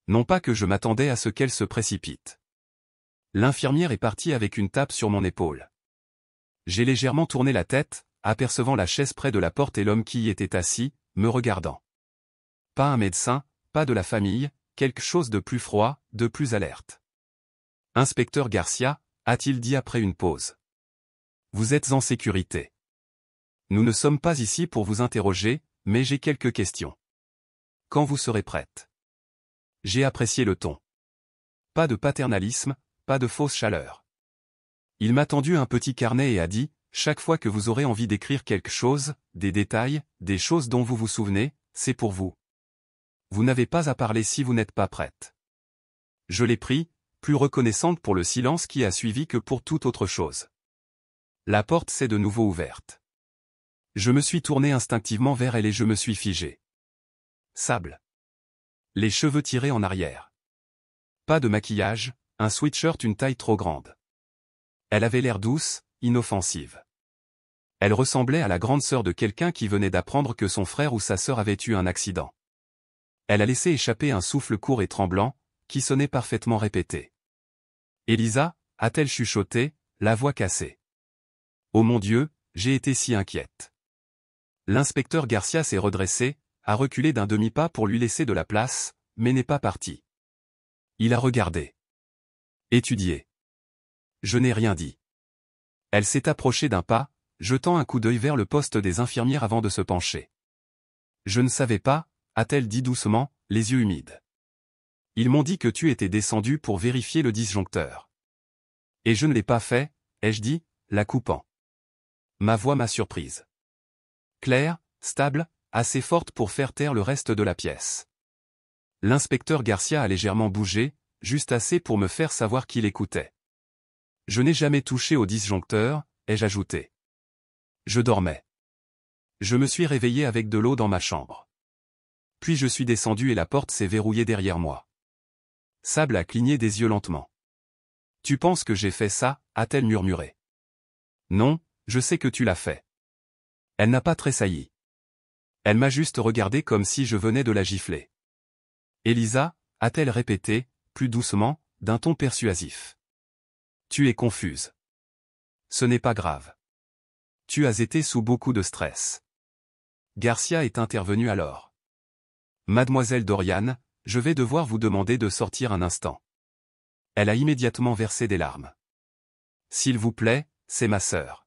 Non pas que je m'attendais à ce qu'elle se précipite. L'infirmière est partie avec une tape sur mon épaule. J'ai légèrement tourné la tête, apercevant la chaise près de la porte et l'homme qui y était assis, me regardant. Pas un médecin, pas de la famille, quelque chose de plus froid, de plus alerte. « Inspecteur Garcia », a-t-il dit après une pause. « Vous êtes en sécurité. Nous ne sommes pas ici pour vous interroger, mais j'ai quelques questions. Quand vous serez prête ?» J'ai apprécié le ton. Pas de paternalisme, pas de fausse chaleur. Il m'a tendu un petit carnet et a dit, « Chaque fois que vous aurez envie d'écrire quelque chose, des détails, des choses dont vous vous souvenez, c'est pour vous. Vous n'avez pas à parler si vous n'êtes pas prête. » Je l'ai pris, plus reconnaissante pour le silence qui a suivi que pour toute autre chose. La porte s'est de nouveau ouverte. Je me suis tourné instinctivement vers elle et je me suis figé. Sable. Les cheveux tirés en arrière. Pas de maquillage, un sweatshirt une taille trop grande. Elle avait l'air douce, inoffensive. Elle ressemblait à la grande sœur de quelqu'un qui venait d'apprendre que son frère ou sa sœur avait eu un accident. Elle a laissé échapper un souffle court et tremblant, qui sonnait parfaitement répété. « Elisa » a-t-elle chuchoté, la voix cassée. « Oh mon Dieu, j'ai été si inquiète. » L'inspecteur Garcia s'est redressé, a reculé d'un demi-pas pour lui laisser de la place, mais n'est pas parti. Il a regardé. Étudié. Je n'ai rien dit. Elle s'est approchée d'un pas, jetant un coup d'œil vers le poste des infirmières avant de se pencher. « Je ne savais pas », a-t-elle dit doucement, les yeux humides. « Ils m'ont dit que tu étais descendu pour vérifier le disjoncteur. »« Et je ne l'ai pas fait, » ai-je dit, la coupant. Ma voix m'a surprise. Claire, stable, assez forte pour faire taire le reste de la pièce. L'inspecteur Garcia a légèrement bougé, juste assez pour me faire savoir qu'il écoutait. « Je n'ai jamais touché au disjoncteur, » ai-je ajouté. Je dormais. Je me suis réveillé avec de l'eau dans ma chambre. Puis je suis descendu et la porte s'est verrouillée derrière moi. Sable a cligné des yeux lentement. « Tu penses que j'ai fait ça ?» a-t-elle murmuré. « Non, je sais que tu l'as fait. » Elle n'a pas tressailli. Elle m'a juste regardé comme si je venais de la gifler. « Elisa » a-t-elle répété, plus doucement, d'un ton persuasif. « Tu es confuse. Ce n'est pas grave. Tu as été sous beaucoup de stress. » Garcia est intervenu alors. « Mademoiselle Dorian, je vais devoir vous demander de sortir un instant. » Elle a immédiatement versé des larmes. « S'il vous plaît, c'est ma sœur. »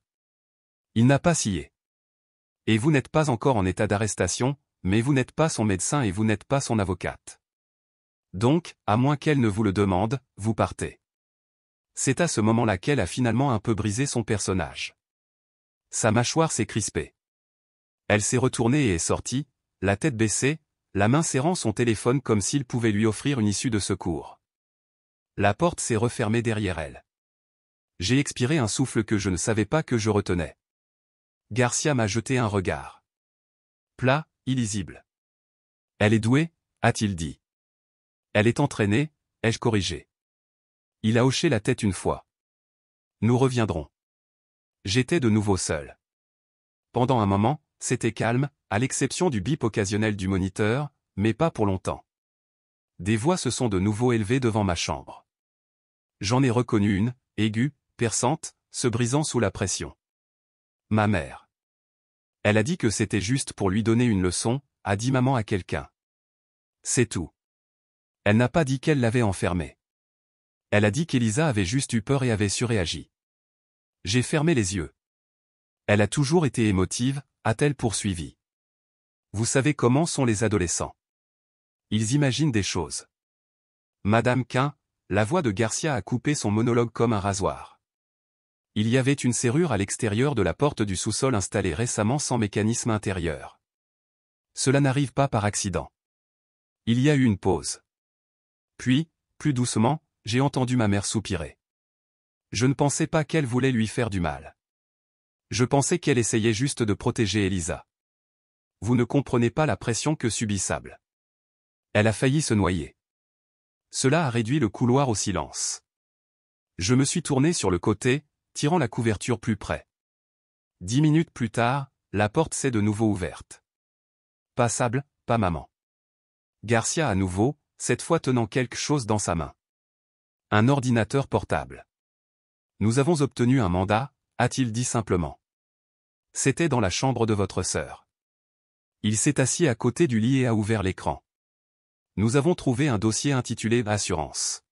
Il n'a pas scié. « Et vous n'êtes pas encore en état d'arrestation, mais vous n'êtes pas son médecin et vous n'êtes pas son avocate. Donc, à moins qu'elle ne vous le demande, vous partez. » C'est à ce moment-là qu'elle a finalement un peu brisé son personnage. Sa mâchoire s'est crispée. Elle s'est retournée et est sortie, la tête baissée, la main serrant son téléphone comme s'il pouvait lui offrir une issue de secours. La porte s'est refermée derrière elle. J'ai expiré un souffle que je ne savais pas que je retenais. Garcia m'a jeté un regard. Plat, illisible. Elle est douée, a-t-il dit. Elle est entraînée, ai-je corrigé. Il a hoché la tête une fois. Nous reviendrons. J'étais de nouveau seul. Pendant un moment, c'était calme, à l'exception du bip occasionnel du moniteur, mais pas pour longtemps. Des voix se sont de nouveau élevées devant ma chambre. J'en ai reconnu une, aiguë, perçante, se brisant sous la pression. Ma mère. Elle a dit que c'était juste pour lui donner une leçon, a dit maman à quelqu'un. C'est tout. Elle n'a pas dit qu'elle l'avait enfermée. Elle a dit qu'Elisa avait juste eu peur et avait surréagi. J'ai fermé les yeux. Elle a toujours été émotive, a-t-elle poursuivi. Vous savez comment sont les adolescents. Ils imaginent des choses. Madame Quint, la voix de Garcia a coupé son monologue comme un rasoir. Il y avait une serrure à l'extérieur de la porte du sous-sol installée récemment sans mécanisme intérieur. Cela n'arrive pas par accident. Il y a eu une pause. Puis, plus doucement, j'ai entendu ma mère soupirer. Je ne pensais pas qu'elle voulait lui faire du mal. Je pensais qu'elle essayait juste de protéger Elisa. Vous ne comprenez pas la pression que subit Sable. Elle a failli se noyer. Cela a réduit le couloir au silence. Je me suis tourné sur le côté, tirant la couverture plus près. 10 minutes plus tard, la porte s'est de nouveau ouverte. Pas Sable, pas maman. Garcia à nouveau, cette fois tenant quelque chose dans sa main. Un ordinateur portable. Nous avons obtenu un mandat, a-t-il dit simplement. C'était dans la chambre de votre sœur. Il s'est assis à côté du lit et a ouvert l'écran. Nous avons trouvé un dossier intitulé « Assurance ».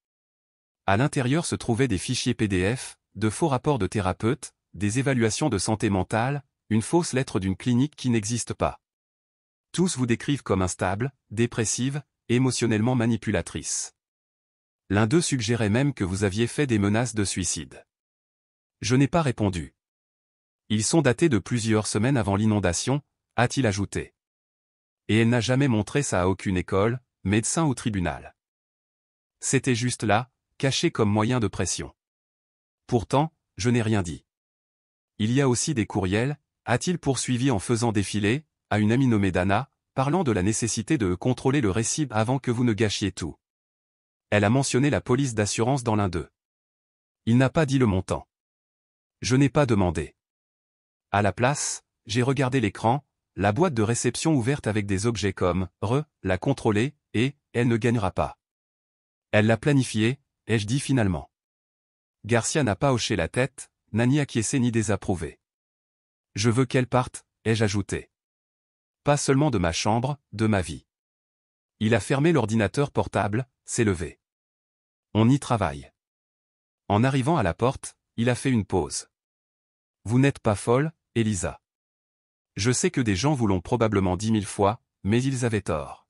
À l'intérieur se trouvaient des fichiers PDF, de faux rapports de thérapeutes, des évaluations de santé mentale, une fausse lettre d'une clinique qui n'existe pas. Tous vous décrivent comme instable, dépressive, émotionnellement manipulatrice. L'un d'eux suggérait même que vous aviez fait des menaces de suicide. Je n'ai pas répondu. Ils sont datés de plusieurs semaines avant l'inondation, a-t-il ajouté. Et elle n'a jamais montré ça à aucune école, médecin ou tribunal. C'était juste là, caché comme moyen de pression. Pourtant, je n'ai rien dit. Il y a aussi des courriels, a-t-il poursuivi en faisant défiler, à une amie nommée Dana, parlant de la nécessité de contrôler le récit avant que vous ne gâchiez tout. Elle a mentionné la police d'assurance dans l'un d'eux. Il n'a pas dit le montant. Je n'ai pas demandé. À la place, j'ai regardé l'écran, la boîte de réception ouverte avec des objets comme « la contrôler » et « elle ne gagnera pas ». Elle l'a planifié, ai-je dit finalement. Garcia n'a pas hoché la tête, n'a ni acquiescé ni désapprouvé. Je veux qu'elle parte, ai-je ajouté. Pas seulement de ma chambre, de ma vie. Il a fermé l'ordinateur portable, s'est levé. On y travaille. En arrivant à la porte, il a fait une pause. Vous n'êtes pas folle, Elisa. Je sais que des gens vous l'ont probablement dit 1000 fois, mais ils avaient tort.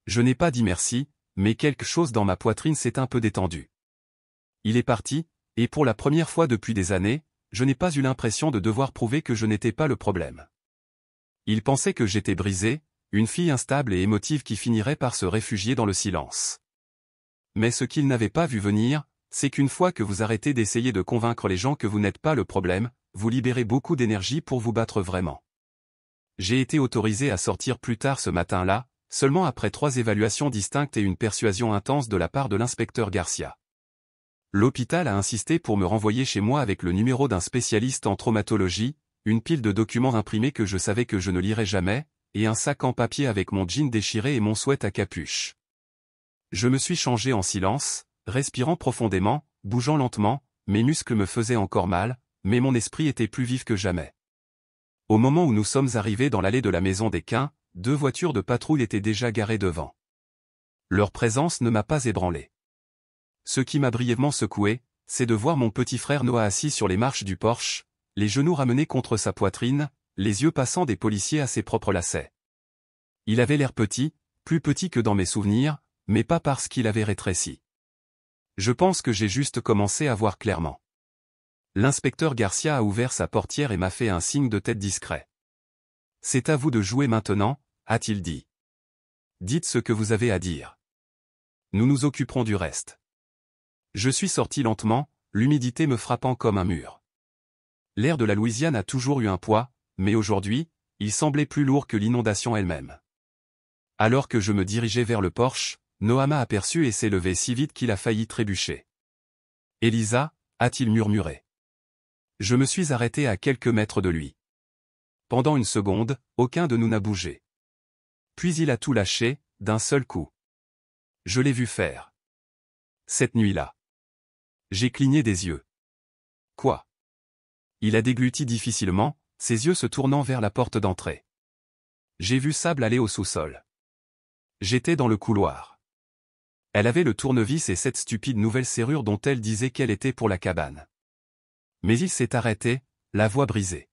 Je n'ai pas dit merci, mais quelque chose dans ma poitrine s'est un peu détendu. Il est parti, et pour la première fois depuis des années, je n'ai pas eu l'impression de devoir prouver que je n'étais pas le problème. Il pensait que j'étais brisé, une fille instable et émotive qui finirait par se réfugier dans le silence. Mais ce qu'il n'avait pas vu venir, c'est qu'une fois que vous arrêtez d'essayer de convaincre les gens que vous n'êtes pas le problème, vous libérez beaucoup d'énergie pour vous battre vraiment. J'ai été autorisé à sortir plus tard ce matin-là, seulement après 3 évaluations distinctes et une persuasion intense de la part de l'inspecteur Garcia. L'hôpital a insisté pour me renvoyer chez moi avec le numéro d'un spécialiste en traumatologie, une pile de documents imprimés que je savais que je ne lirais jamais, et un sac en papier avec mon jean déchiré et mon sweat à capuche. Je me suis changé en silence, respirant profondément, bougeant lentement, mes muscles me faisaient encore mal, mais mon esprit était plus vif que jamais. Au moment où nous sommes arrivés dans l'allée de la maison des Quint, 2 voitures de patrouille étaient déjà garées devant. Leur présence ne m'a pas ébranlé. Ce qui m'a brièvement secoué, c'est de voir mon petit frère Noah assis sur les marches du Porsche, les genoux ramenés contre sa poitrine, les yeux passant des policiers à ses propres lacets. Il avait l'air petit, plus petit que dans mes souvenirs, mais pas parce qu'il avait rétréci. Je pense que j'ai juste commencé à voir clairement. L'inspecteur Garcia a ouvert sa portière et m'a fait un signe de tête discret. « C'est à vous de jouer maintenant », a-t-il dit. « Dites ce que vous avez à dire. Nous nous occuperons du reste. » Je suis sorti lentement, l'humidité me frappant comme un mur. L'air de la Louisiane a toujours eu un poids, mais aujourd'hui, il semblait plus lourd que l'inondation elle-même. Alors que je me dirigeais vers le porche, Noah m'a aperçu et s'est levé si vite qu'il a failli trébucher. « Elisa » a-t-il murmuré. Je me suis arrêté à quelques mètres de lui. Pendant une seconde, aucun de nous n'a bougé. Puis il a tout lâché, d'un seul coup. Je l'ai vu faire. Cette nuit-là. J'ai cligné des yeux. Quoi? Il a dégluti difficilement, ses yeux se tournant vers la porte d'entrée. J'ai vu Sable aller au sous-sol. J'étais dans le couloir. Elle avait le tournevis et cette stupide nouvelle serrure dont elle disait qu'elle était pour la cabane. Mais il s'est arrêté, la voix brisée.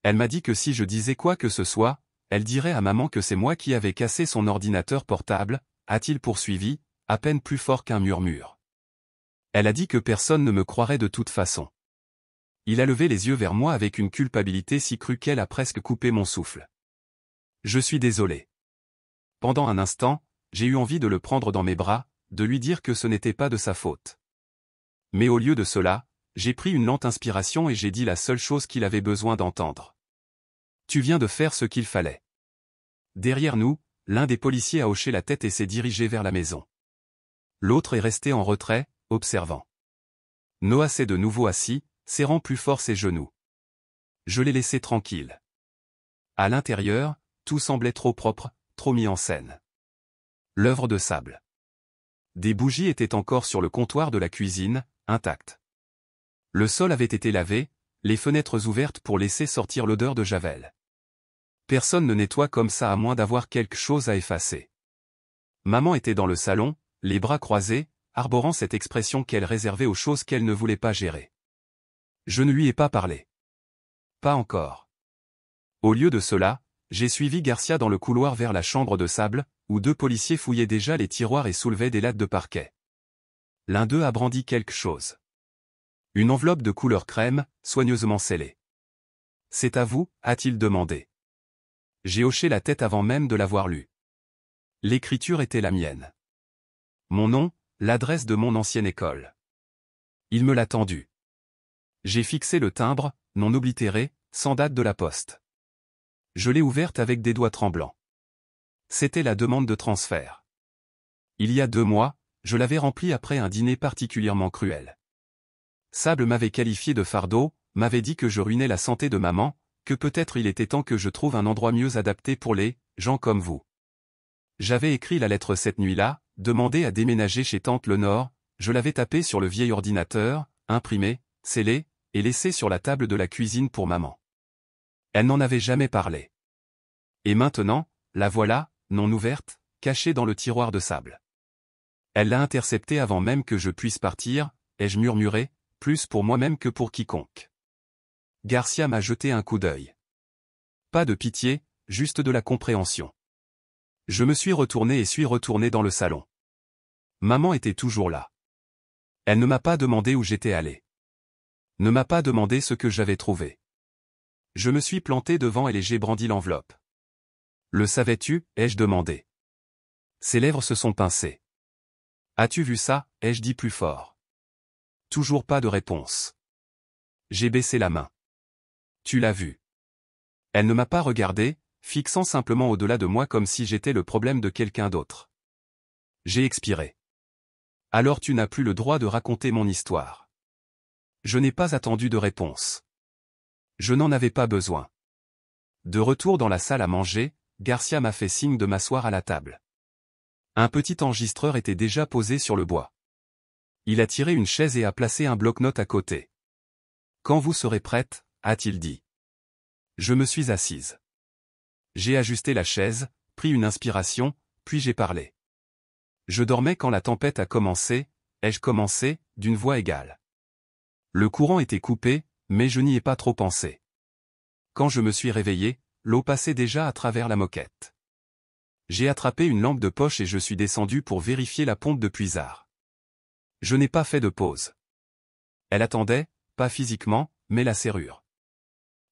Elle m'a dit que si je disais quoi que ce soit, elle dirait à maman que c'est moi qui avais cassé son ordinateur portable, a-t-il poursuivi, à peine plus fort qu'un murmure. Elle a dit que personne ne me croirait de toute façon. Il a levé les yeux vers moi avec une culpabilité si crue qu'elle a presque coupé mon souffle. Je suis désolé. Pendant un instant, j'ai eu envie de le prendre dans mes bras, de lui dire que ce n'était pas de sa faute. Mais au lieu de cela, j'ai pris une lente inspiration et j'ai dit la seule chose qu'il avait besoin d'entendre. Tu viens de faire ce qu'il fallait. Derrière nous, l'un des policiers a hoché la tête et s'est dirigé vers la maison. L'autre est resté en retrait, observant. Noah s'est de nouveau assis, serrant plus fort ses genoux. Je l'ai laissé tranquille. À l'intérieur, tout semblait trop propre, trop mis en scène. L'œuvre de Sable. Des bougies étaient encore sur le comptoir de la cuisine, intactes. Le sol avait été lavé, les fenêtres ouvertes pour laisser sortir l'odeur de javel. Personne ne nettoie comme ça à moins d'avoir quelque chose à effacer. Maman était dans le salon, les bras croisés, arborant cette expression qu'elle réservait aux choses qu'elle ne voulait pas gérer. Je ne lui ai pas parlé. Pas encore. Au lieu de cela, j'ai suivi Garcia dans le couloir vers la chambre de Sable, où deux policiers fouillaient déjà les tiroirs et soulevaient des lattes de parquet. L'un d'eux a brandi quelque chose. Une enveloppe de couleur crème, soigneusement scellée. « C'est à vous » a-t-il demandé. J'ai hoché la tête avant même de l'avoir lu. L'écriture était la mienne. Mon nom, l'adresse de mon ancienne école. Il me l'a tendu. J'ai fixé le timbre, non oblitéré, sans date de la poste. Je l'ai ouverte avec des doigts tremblants. C'était la demande de transfert. Il y a 2 mois, je l'avais remplie après un dîner particulièrement cruel. Sable m'avait qualifié de fardeau, m'avait dit que je ruinais la santé de maman, que peut-être il était temps que je trouve un endroit mieux adapté pour les gens comme vous. J'avais écrit la lettre cette nuit-là, demandé à déménager chez tante Lenore, je l'avais tapée sur le vieil ordinateur, imprimée, scellée, et laissée sur la table de la cuisine pour maman. Elle n'en avait jamais parlé. Et maintenant, la voilà, non ouverte, cachée dans le tiroir de Sable. Elle l'a interceptée avant même que je puisse partir, ai-je murmuré, plus pour moi-même que pour quiconque. Garcia m'a jeté un coup d'œil. Pas de pitié, juste de la compréhension. Je me suis retourné et suis retourné dans le salon. Maman était toujours là. Elle ne m'a pas demandé où j'étais allé. Ne m'a pas demandé ce que j'avais trouvé. Je me suis planté devant elle et j'ai brandi l'enveloppe. Le savais-tu, ai-je demandé. Ses lèvres se sont pincées. As-tu vu ça, ai-je dit plus fort. Toujours pas de réponse. J'ai baissé la main. Tu l'as vu. Elle ne m'a pas regardé, fixant simplement au-delà de moi comme si j'étais le problème de quelqu'un d'autre. J'ai expiré. Alors tu n'as plus le droit de raconter mon histoire. Je n'ai pas attendu de réponse. Je n'en avais pas besoin. De retour dans la salle à manger, Garcia m'a fait signe de m'asseoir à la table. Un petit enregistreur était déjà posé sur le bois. Il a tiré une chaise et a placé un bloc-notes à côté. Quand vous serez prête, a-t-il dit. Je me suis assise. J'ai ajusté la chaise, pris une inspiration, puis j'ai parlé. Je dormais quand la tempête a commencé, ai-je commencé, d'une voix égale. Le courant était coupé, mais je n'y ai pas trop pensé. Quand je me suis réveillé, l'eau passait déjà à travers la moquette. J'ai attrapé une lampe de poche et je suis descendu pour vérifier la pompe de puisard. Je n'ai pas fait de pause. Elle attendait, pas physiquement, mais la serrure.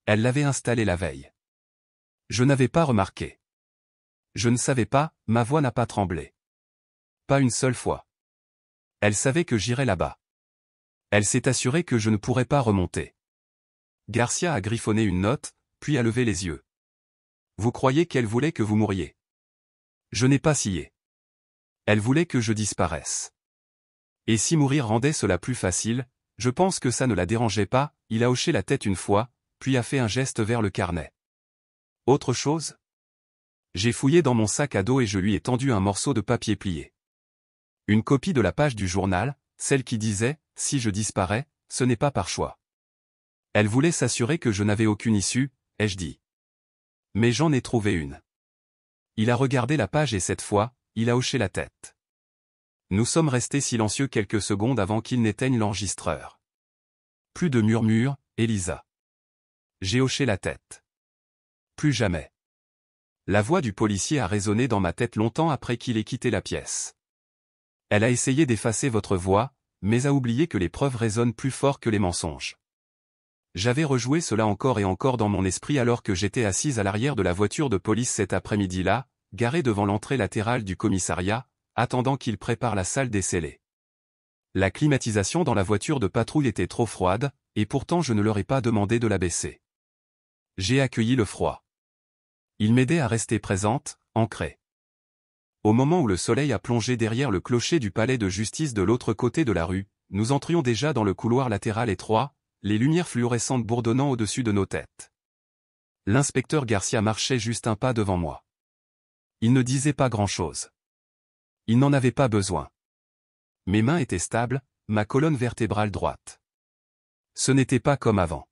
Elle l'avait installée la veille. Je n'avais pas remarqué. Je ne savais pas, ma voix n'a pas tremblé. Pas une seule fois. Elle savait que j'irais là-bas. Elle s'est assurée que je ne pourrais pas remonter. Garcia a griffonné une note, puis a levé les yeux. Vous croyez qu'elle voulait que vous mouriez? Je n'ai pas scié. Elle voulait que je disparaisse. Et si mourir rendait cela plus facile, je pense que ça ne la dérangeait pas. Il a hoché la tête une fois, puis a fait un geste vers le carnet. Autre chose? J'ai fouillé dans mon sac à dos et je lui ai tendu un morceau de papier plié. Une copie de la page du journal, celle qui disait « Si je disparais, ce n'est pas par choix ». Elle voulait s'assurer que je n'avais aucune issue, ai-je dit. Mais j'en ai trouvé une. Il a regardé la page et cette fois, il a hoché la tête. Nous sommes restés silencieux quelques secondes avant qu'il n'éteigne l'enregistreur. Plus de murmures, Elisa. J'ai hoché la tête. Plus jamais. La voix du policier a résonné dans ma tête longtemps après qu'il ait quitté la pièce. Elle a essayé d'effacer votre voix, mais a oublié que les preuves résonnent plus fort que les mensonges. J'avais rejoué cela encore et encore dans mon esprit alors que j'étais assise à l'arrière de la voiture de police cet après-midi-là, garée devant l'entrée latérale du commissariat, attendant qu'il prépare la salle des scellés. La climatisation dans la voiture de patrouille était trop froide, et pourtant je ne leur ai pas demandé de la baisser. J'ai accueilli le froid. Il m'aidait à rester présente, ancrée. Au moment où le soleil a plongé derrière le clocher du palais de justice de l'autre côté de la rue, nous entrions déjà dans le couloir latéral étroit, les lumières fluorescentes bourdonnant au-dessus de nos têtes. L'inspecteur Garcia marchait juste un pas devant moi. Il ne disait pas grand-chose. Il n'en avait pas besoin. Mes mains étaient stables, ma colonne vertébrale droite. Ce n'était pas comme avant.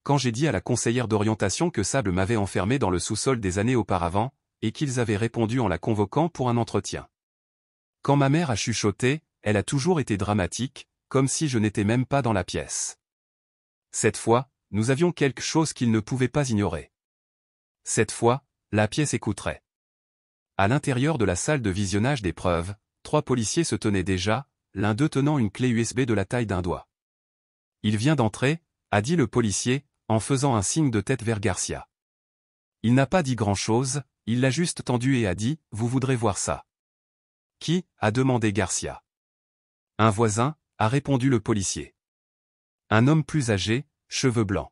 Quand j'ai dit à la conseillère d'orientation que Sable m'avait enfermé dans le sous-sol des années auparavant, et qu'ils avaient répondu en la convoquant pour un entretien. Quand ma mère a chuchoté, elle a toujours été dramatique, comme si je n'étais même pas dans la pièce. Cette fois, nous avions quelque chose qu'ils ne pouvaient pas ignorer. Cette fois, la pièce écouterait. À l'intérieur de la salle de visionnage des preuves, 3 policiers se tenaient déjà, l'un d'eux tenant une clé USB de la taille d'un doigt. Il vient d'entrer, a dit le policier, en faisant un signe de tête vers Garcia. Il n'a pas dit grand-chose, il l'a juste tendu et a dit « Vous voudrez voir ça ». Qui a demandé Garcia. Un voisin, a répondu le policier. Un homme plus âgé, cheveux blancs.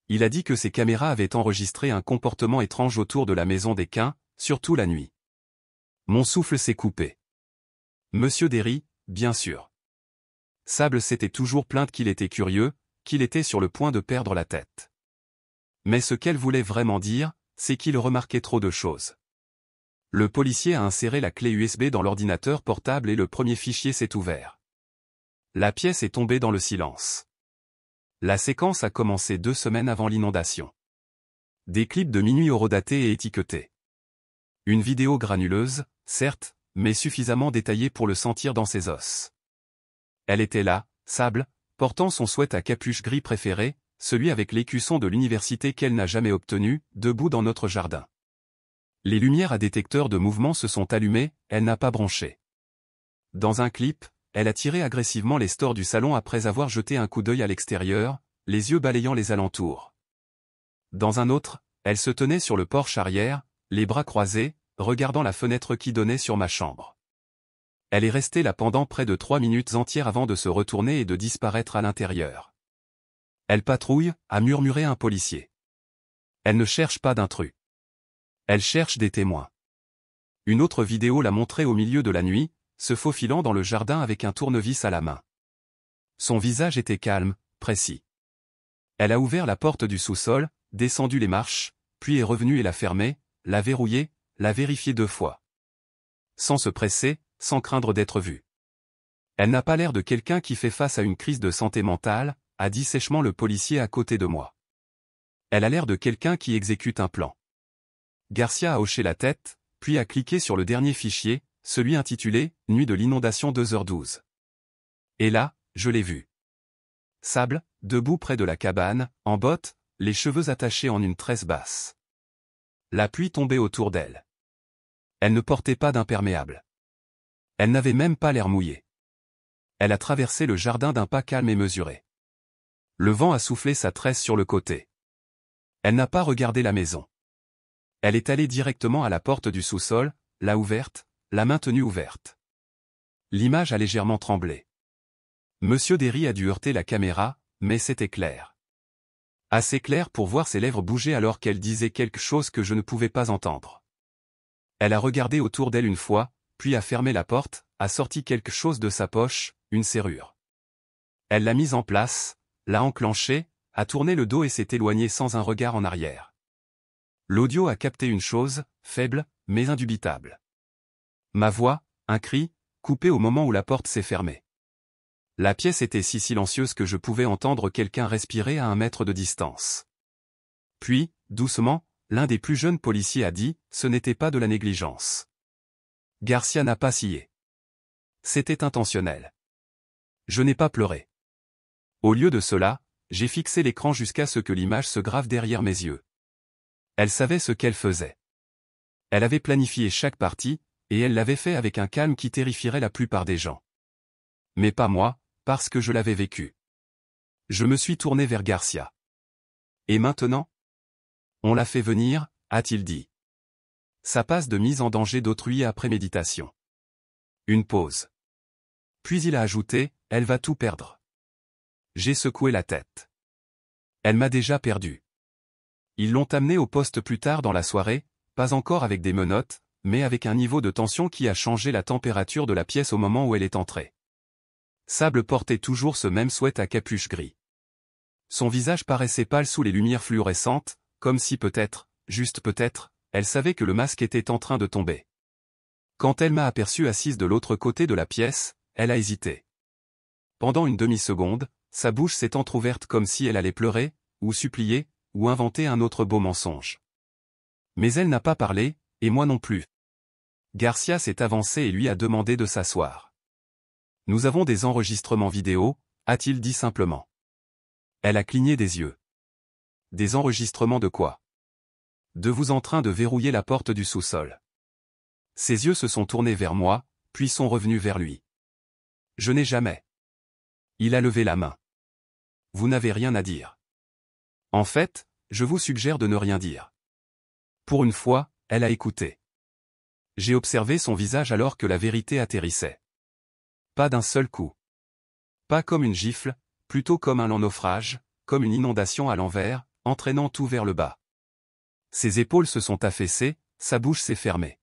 Il a dit que ses caméras avaient enregistré un comportement étrange autour de la maison des Quins, surtout la nuit. Mon souffle s'est coupé. Monsieur Derry, bien sûr. Sable s'était toujours plainte qu'il était curieux, qu'il était sur le point de perdre la tête. Mais ce qu'elle voulait vraiment dire, c'est qu'il remarquait trop de choses. Le policier a inséré la clé USB dans l'ordinateur portable et le premier fichier s'est ouvert. La pièce est tombée dans le silence. La séquence a commencé 2 semaines avant l'inondation. Des clips de minuit horodatés et étiquetés. Une vidéo granuleuse, certes, mais suffisamment détaillée pour le sentir dans ses os. Elle était là, Sable, portant son sweat à capuche gris préféré, celui avec l'écusson de l'université qu'elle n'a jamais obtenu, debout dans notre jardin. Les lumières à détecteur de mouvement se sont allumées, elle n'a pas bronché. Dans un clip, elle a tiré agressivement les stores du salon après avoir jeté un coup d'œil à l'extérieur, les yeux balayant les alentours. Dans un autre, elle se tenait sur le porche arrière, les bras croisés, regardant la fenêtre qui donnait sur ma chambre. Elle est restée là pendant près de 3 minutes entières avant de se retourner et de disparaître à l'intérieur. Elle patrouille, a murmuré un policier. Elle ne cherche pas d'intrus. Elle cherche des témoins. Une autre vidéo l'a montrée au milieu de la nuit, se faufilant dans le jardin avec un tournevis à la main. Son visage était calme, précis. Elle a ouvert la porte du sous-sol, descendu les marches, puis est revenue et l'a fermée, l'a verrouillée, l'a vérifiée 2 fois. Sans se presser, sans craindre d'être vue. Elle n'a pas l'air de quelqu'un qui fait face à une crise de santé mentale, a dit sèchement le policier à côté de moi. Elle a l'air de quelqu'un qui exécute un plan. Garcia a hoché la tête, puis a cliqué sur le dernier fichier, celui intitulé « Nuit de l'inondation 2h12 ». Et là, je l'ai vue. Sable, debout près de la cabane, en bottes, les cheveux attachés en une tresse basse. La pluie tombait autour d'elle. Elle ne portait pas d'imperméable. Elle n'avait même pas l'air mouillée. Elle a traversé le jardin d'un pas calme et mesuré. Le vent a soufflé sa tresse sur le côté. Elle n'a pas regardé la maison. Elle est allée directement à la porte du sous-sol, l'a ouverte, l'a maintenue ouverte. L'image a légèrement tremblé. Monsieur Derry a dû heurter la caméra, mais c'était clair. Assez clair pour voir ses lèvres bouger alors qu'elle disait quelque chose que je ne pouvais pas entendre. Elle a regardé autour d'elle une fois, puis a fermé la porte, a sorti quelque chose de sa poche, une serrure. Elle l'a mise en place, l'a enclenchée, a tourné le dos et s'est éloignée sans un regard en arrière. L'audio a capté une chose, faible, mais indubitable. Ma voix, un cri, coupé au moment où la porte s'est fermée. La pièce était si silencieuse que je pouvais entendre quelqu'un respirer à 1 mètre de distance. Puis, doucement, l'un des plus jeunes policiers a dit, ce n'était pas de la négligence. Garcia n'a pas scié. C'était intentionnel. Je n'ai pas pleuré. Au lieu de cela, j'ai fixé l'écran jusqu'à ce que l'image se grave derrière mes yeux. Elle savait ce qu'elle faisait. Elle avait planifié chaque partie, et elle l'avait fait avec un calme qui terrifierait la plupart des gens. Mais pas moi, parce que je l'avais vécu. Je me suis tourné vers Garcia. Et maintenant? On l'a fait venir, a-t-il dit. Ça passe de mise en danger d'autrui à préméditation. Une pause. Puis il a ajouté, elle va tout perdre. J'ai secoué la tête. Elle m'a déjà perdu. Ils l'ont amenée au poste plus tard dans la soirée, pas encore avec des menottes, mais avec un niveau de tension qui a changé la température de la pièce au moment où elle est entrée. Sable portait toujours ce même sweat à capuche gris. Son visage paraissait pâle sous les lumières fluorescentes, comme si peut-être, juste peut-être, elle savait que le masque était en train de tomber. Quand elle m'a aperçue assise de l'autre côté de la pièce, elle a hésité. Pendant une demi-seconde, sa bouche s'est entr'ouverte comme si elle allait pleurer, ou supplier, ou inventer un autre beau mensonge. Mais elle n'a pas parlé, et moi non plus. Garcia s'est avancé et lui a demandé de s'asseoir. Nous avons des enregistrements vidéo, a-t-il dit simplement. Elle a cligné des yeux. Des enregistrements de quoi? De vous en train de verrouiller la porte du sous-sol. Ses yeux se sont tournés vers moi, puis sont revenus vers lui. Je n'ai jamais. Il a levé la main. Vous n'avez rien à dire. En fait, je vous suggère de ne rien dire. Pour une fois, elle a écouté. J'ai observé son visage alors que la vérité atterrissait. Pas d'un seul coup. Pas comme une gifle, plutôt comme un lent naufrage, comme une inondation à l'envers, entraînant tout vers le bas. Ses épaules se sont affaissées, sa bouche s'est fermée.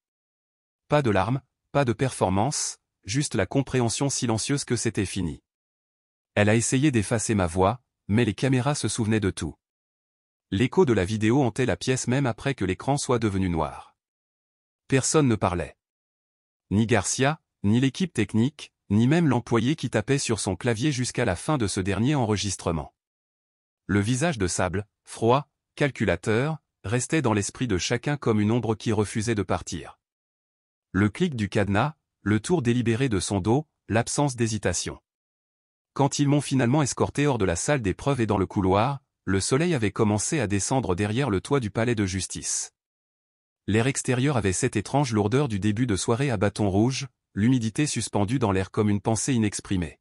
Pas de larmes, pas de performance, juste la compréhension silencieuse que c'était fini. Elle a essayé d'effacer ma voix, mais les caméras se souvenaient de tout. L'écho de la vidéo hantait la pièce même après que l'écran soit devenu noir. Personne ne parlait. Ni Garcia, ni l'équipe technique, ni même l'employé qui tapait sur son clavier jusqu'à la fin de ce dernier enregistrement. Le visage de Sable, froid, calculateur, restait dans l'esprit de chacun comme une ombre qui refusait de partir. Le clic du cadenas, le tour délibéré de son dos, l'absence d'hésitation. Quand ils m'ont finalement escorté hors de la salle d'épreuve et dans le couloir, le soleil avait commencé à descendre derrière le toit du palais de justice. L'air extérieur avait cette étrange lourdeur du début de soirée à bâton rouge, l'humidité suspendue dans l'air comme une pensée inexprimée.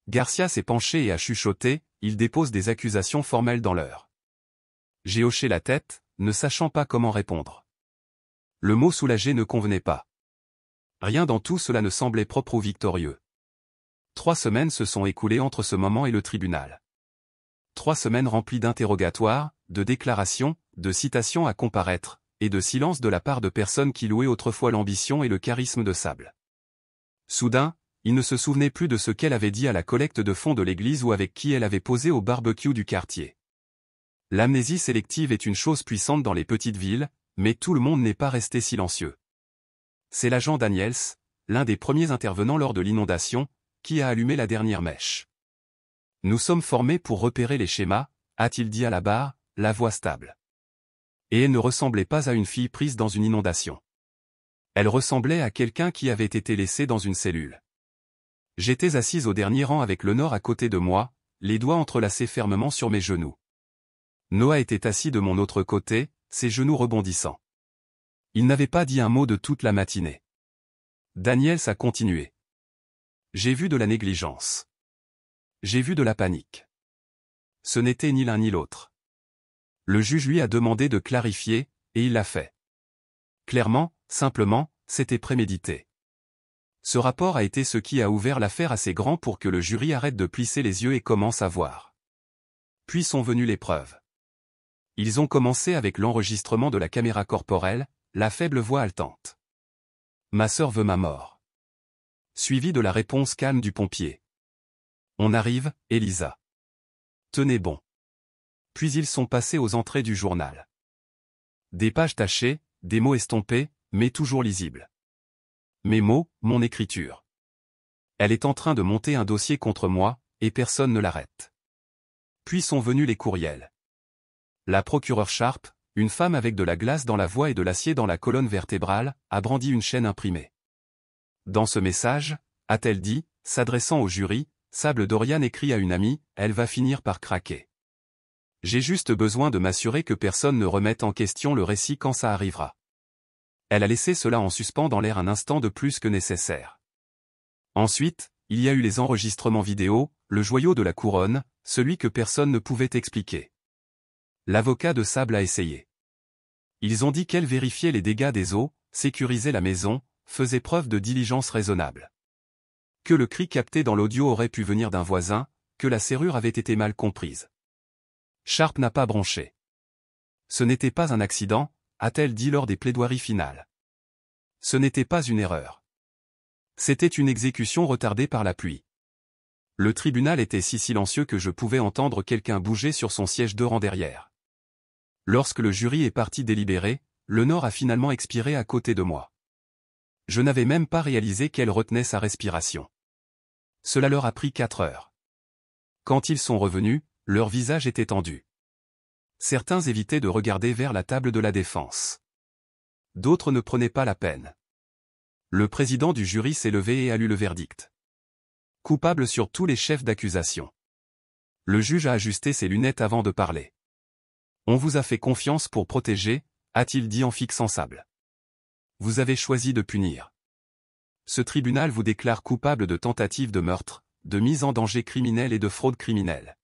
Garcia s'est penché et a chuchoté, il dépose des accusations formelles dans l'heure. J'ai hoché la tête, ne sachant pas comment répondre. Le mot soulagé ne convenait pas. Rien dans tout cela ne semblait propre ou victorieux. 3 semaines se sont écoulées entre ce moment et le tribunal. 3 semaines remplies d'interrogatoires, de déclarations, de citations à comparaître, et de silence de la part de personnes qui louaient autrefois l'ambition et le charisme de Sable. Soudain, il ne se souvenait plus de ce qu'elle avait dit à la collecte de fonds de l'église ou avec qui elle avait posé au barbecue du quartier. L'amnésie sélective est une chose puissante dans les petites villes, mais tout le monde n'est pas resté silencieux. C'est l'agent Daniels, l'un des premiers intervenants lors de l'inondation, qui a allumé la dernière mèche. Nous sommes formés pour repérer les schémas, a-t-il dit à la barre, la voix stable. Et elle ne ressemblait pas à une fille prise dans une inondation. Elle ressemblait à quelqu'un qui avait été laissé dans une cellule. J'étais assise au dernier rang avec le Nord à côté de moi, les doigts entrelacés fermement sur mes genoux. Noah était assis de mon autre côté, ses genoux rebondissant. Il n'avait pas dit un mot de toute la matinée. Daniels a continué. J'ai vu de la négligence. J'ai vu de la panique. Ce n'était ni l'un ni l'autre. Le juge lui a demandé de clarifier, et il l'a fait. Clairement, simplement, c'était prémédité. Ce rapport a été ce qui a ouvert l'affaire assez grand pour que le jury arrête de plisser les yeux et commence à voir. Puis sont venues les preuves. Ils ont commencé avec l'enregistrement de la caméra corporelle, la faible voix haletante. Ma sœur veut ma mort. Suivi de la réponse calme du pompier. On arrive, Elisa. Tenez bon. Puis ils sont passés aux entrées du journal. Des pages tachées, des mots estompés, mais toujours lisibles. Mes mots, mon écriture. Elle est en train de monter un dossier contre moi, et personne ne l'arrête. Puis sont venus les courriels. La procureure Sharp, une femme avec de la glace dans la voix et de l'acier dans la colonne vertébrale, a brandi une chaîne imprimée. Dans ce message, a-t-elle dit, s'adressant au jury, Sable Dorian écrit à une amie, elle va finir par craquer. J'ai juste besoin de m'assurer que personne ne remette en question le récit quand ça arrivera. Elle a laissé cela en suspens dans l'air un instant de plus que nécessaire. Ensuite, il y a eu les enregistrements vidéo, le joyau de la couronne, celui que personne ne pouvait expliquer. L'avocat de Sable a essayé. Ils ont dit qu'elle vérifiait les dégâts des eaux, sécurisait la maison, faisait preuve de diligence raisonnable. Que le cri capté dans l'audio aurait pu venir d'un voisin, que la serrure avait été mal comprise. Sharp n'a pas bronché. Ce n'était pas un accident, a-t-elle dit lors des plaidoiries finales. Ce n'était pas une erreur. C'était une exécution retardée par la pluie. Le tribunal était si silencieux que je pouvais entendre quelqu'un bouger sur son siège 2 rangs derrière. Lorsque le jury est parti délibérer, Lenore a finalement expiré à côté de moi. Je n'avais même pas réalisé qu'elle retenait sa respiration. Cela leur a pris 4 heures. Quand ils sont revenus, leur visage était tendu. Certains évitaient de regarder vers la table de la défense. D'autres ne prenaient pas la peine. Le président du jury s'est levé et a lu le verdict. Coupable sur tous les chefs d'accusation. Le juge a ajusté ses lunettes avant de parler. On vous a fait confiance pour protéger, a-t-il dit en fixant Sable. Vous avez choisi de punir. Ce tribunal vous déclare coupable de tentative de meurtre, de mise en danger criminelle et de fraude criminelle.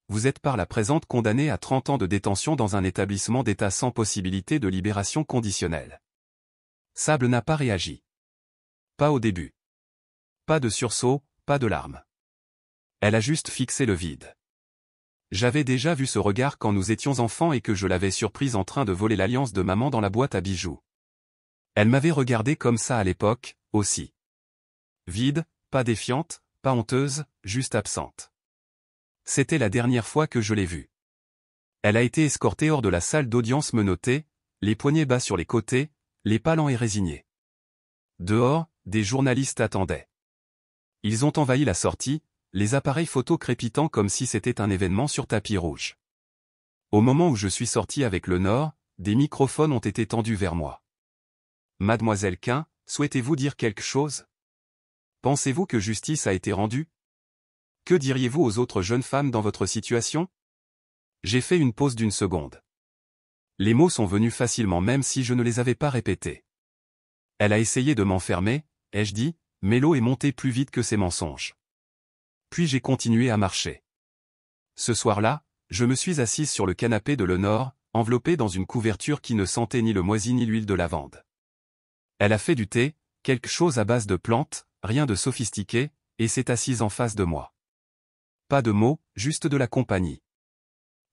Vous êtes par la présente condamné à 30 ans de détention dans un établissement d'État sans possibilité de libération conditionnelle. Sable n'a pas réagi. Pas au début. Pas de sursaut, pas de larmes. Elle a juste fixé le vide. J'avais déjà vu ce regard quand nous étions enfants et que je l'avais surprise en train de voler l'alliance de maman dans la boîte à bijoux. Elle m'avait regardé comme ça à l'époque, aussi. Vide, pas défiante, pas honteuse, juste absente. C'était la dernière fois que je l'ai vue. Elle a été escortée hors de la salle d'audience menottée, les poignets bas sur les côtés, les pas lents et résignés. Dehors, des journalistes attendaient. Ils ont envahi la sortie, les appareils photo crépitant comme si c'était un événement sur tapis rouge. Au moment où je suis sorti avec Lenore, des microphones ont été tendus vers moi. Mademoiselle Quin, souhaitez-vous dire quelque chose? Pensez-vous que justice a été rendue? Que diriez-vous aux autres jeunes femmes dans votre situation? J'ai fait une pause d'1 seconde. Les mots sont venus facilement même si je ne les avais pas répétés. Elle a essayé de m'enfermer, ai-je dit, mais l'eau est montée plus vite que ses mensonges. Puis j'ai continué à marcher. Ce soir-là, je me suis assise sur le canapé de Lenore, enveloppée dans une couverture qui ne sentait ni le moisi ni l'huile de lavande. Elle a fait du thé, quelque chose à base de plantes, rien de sophistiqué, et s'est assise en face de moi. Pas de mots, juste de la compagnie.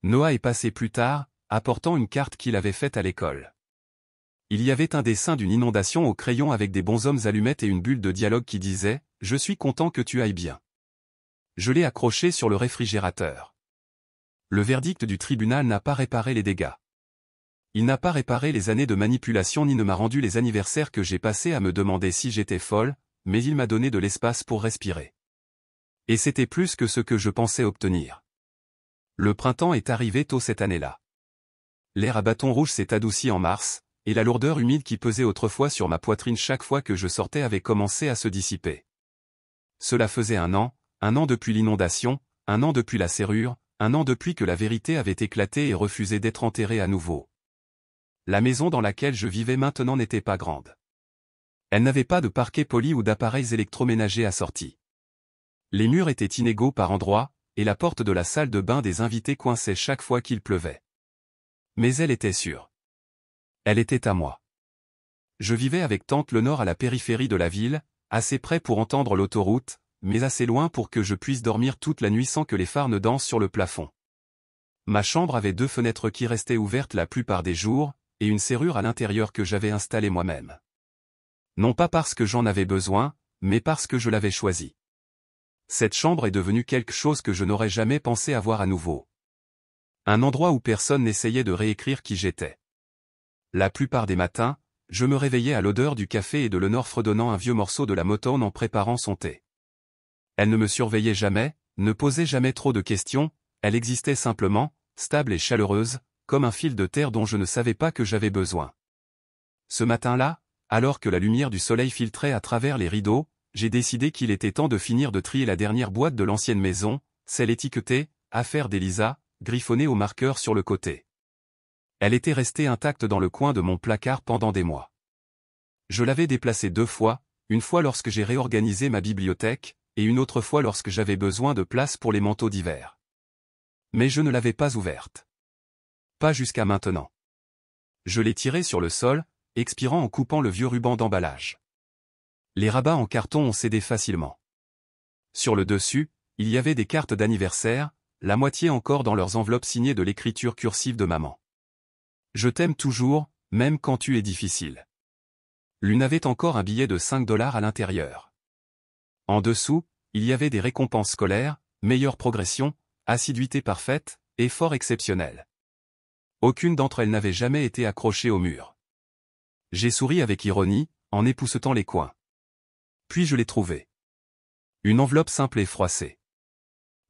Noah est passé plus tard, apportant une carte qu'il avait faite à l'école. Il y avait un dessin d'une inondation au crayon avec des bonshommes allumettes et une bulle de dialogue qui disait « Je suis content que tu ailles bien ». Je l'ai accroché sur le réfrigérateur. Le verdict du tribunal n'a pas réparé les dégâts. Il n'a pas réparé les années de manipulation ni ne m'a rendu les anniversaires que j'ai passés à me demander si j'étais folle, mais il m'a donné de l'espace pour respirer. Et c'était plus que ce que je pensais obtenir. Le printemps est arrivé tôt cette année-là. L'air à bâton rouge s'est adouci en mars, et la lourdeur humide qui pesait autrefois sur ma poitrine chaque fois que je sortais avait commencé à se dissiper. Cela faisait 1 an depuis l'inondation, 1 an depuis la serrure, 1 an depuis que la vérité avait éclaté et refusé d'être enterrée à nouveau. La maison dans laquelle je vivais maintenant n'était pas grande. Elle n'avait pas de parquet poli ou d'appareils électroménagers assortis. Les murs étaient inégaux par endroits, et la porte de la salle de bain des invités coinçait chaque fois qu'il pleuvait. Mais elle était sûre. Elle était à moi. Je vivais avec tante Lenore à la périphérie de la ville, assez près pour entendre l'autoroute, mais assez loin pour que je puisse dormir toute la nuit sans que les phares ne dansent sur le plafond. Ma chambre avait 2 fenêtres qui restaient ouvertes la plupart des jours, et une serrure à l'intérieur que j'avais installée moi-même. Non pas parce que j'en avais besoin, mais parce que je l'avais choisie. Cette chambre est devenue quelque chose que je n'aurais jamais pensé avoir à nouveau. Un endroit où personne n'essayait de réécrire qui j'étais. La plupart des matins, je me réveillais à l'odeur du café et de Lenore fredonnant un vieux morceau de la Motown en préparant son thé. Elle ne me surveillait jamais, ne posait jamais trop de questions, elle existait simplement, stable et chaleureuse, comme un fil de terre dont je ne savais pas que j'avais besoin. Ce matin-là, alors que la lumière du soleil filtrait à travers les rideaux, j'ai décidé qu'il était temps de finir de trier la dernière boîte de l'ancienne maison, celle étiquetée « Affaire d'Elisa », griffonnée au marqueur sur le côté. Elle était restée intacte dans le coin de mon placard pendant des mois. Je l'avais déplacée 2 fois, une fois lorsque j'ai réorganisé ma bibliothèque, et une autre fois lorsque j'avais besoin de place pour les manteaux d'hiver. Mais je ne l'avais pas ouverte. Pas jusqu'à maintenant. Je l'ai tirée sur le sol, expirant en coupant le vieux ruban d'emballage. Les rabats en carton ont cédé facilement. Sur le dessus, il y avait des cartes d'anniversaire, la moitié encore dans leurs enveloppes signées de l'écriture cursive de maman. Je t'aime toujours, même quand tu es difficile. L'une avait encore un billet de 5 $ à l'intérieur. En dessous, il y avait des récompenses scolaires, meilleure progression, assiduité parfaite, effort exceptionnel. Aucune d'entre elles n'avait jamais été accrochée au mur. J'ai souri avec ironie, en époussetant les coins. Puis je l'ai trouvée. Une enveloppe simple et froissée.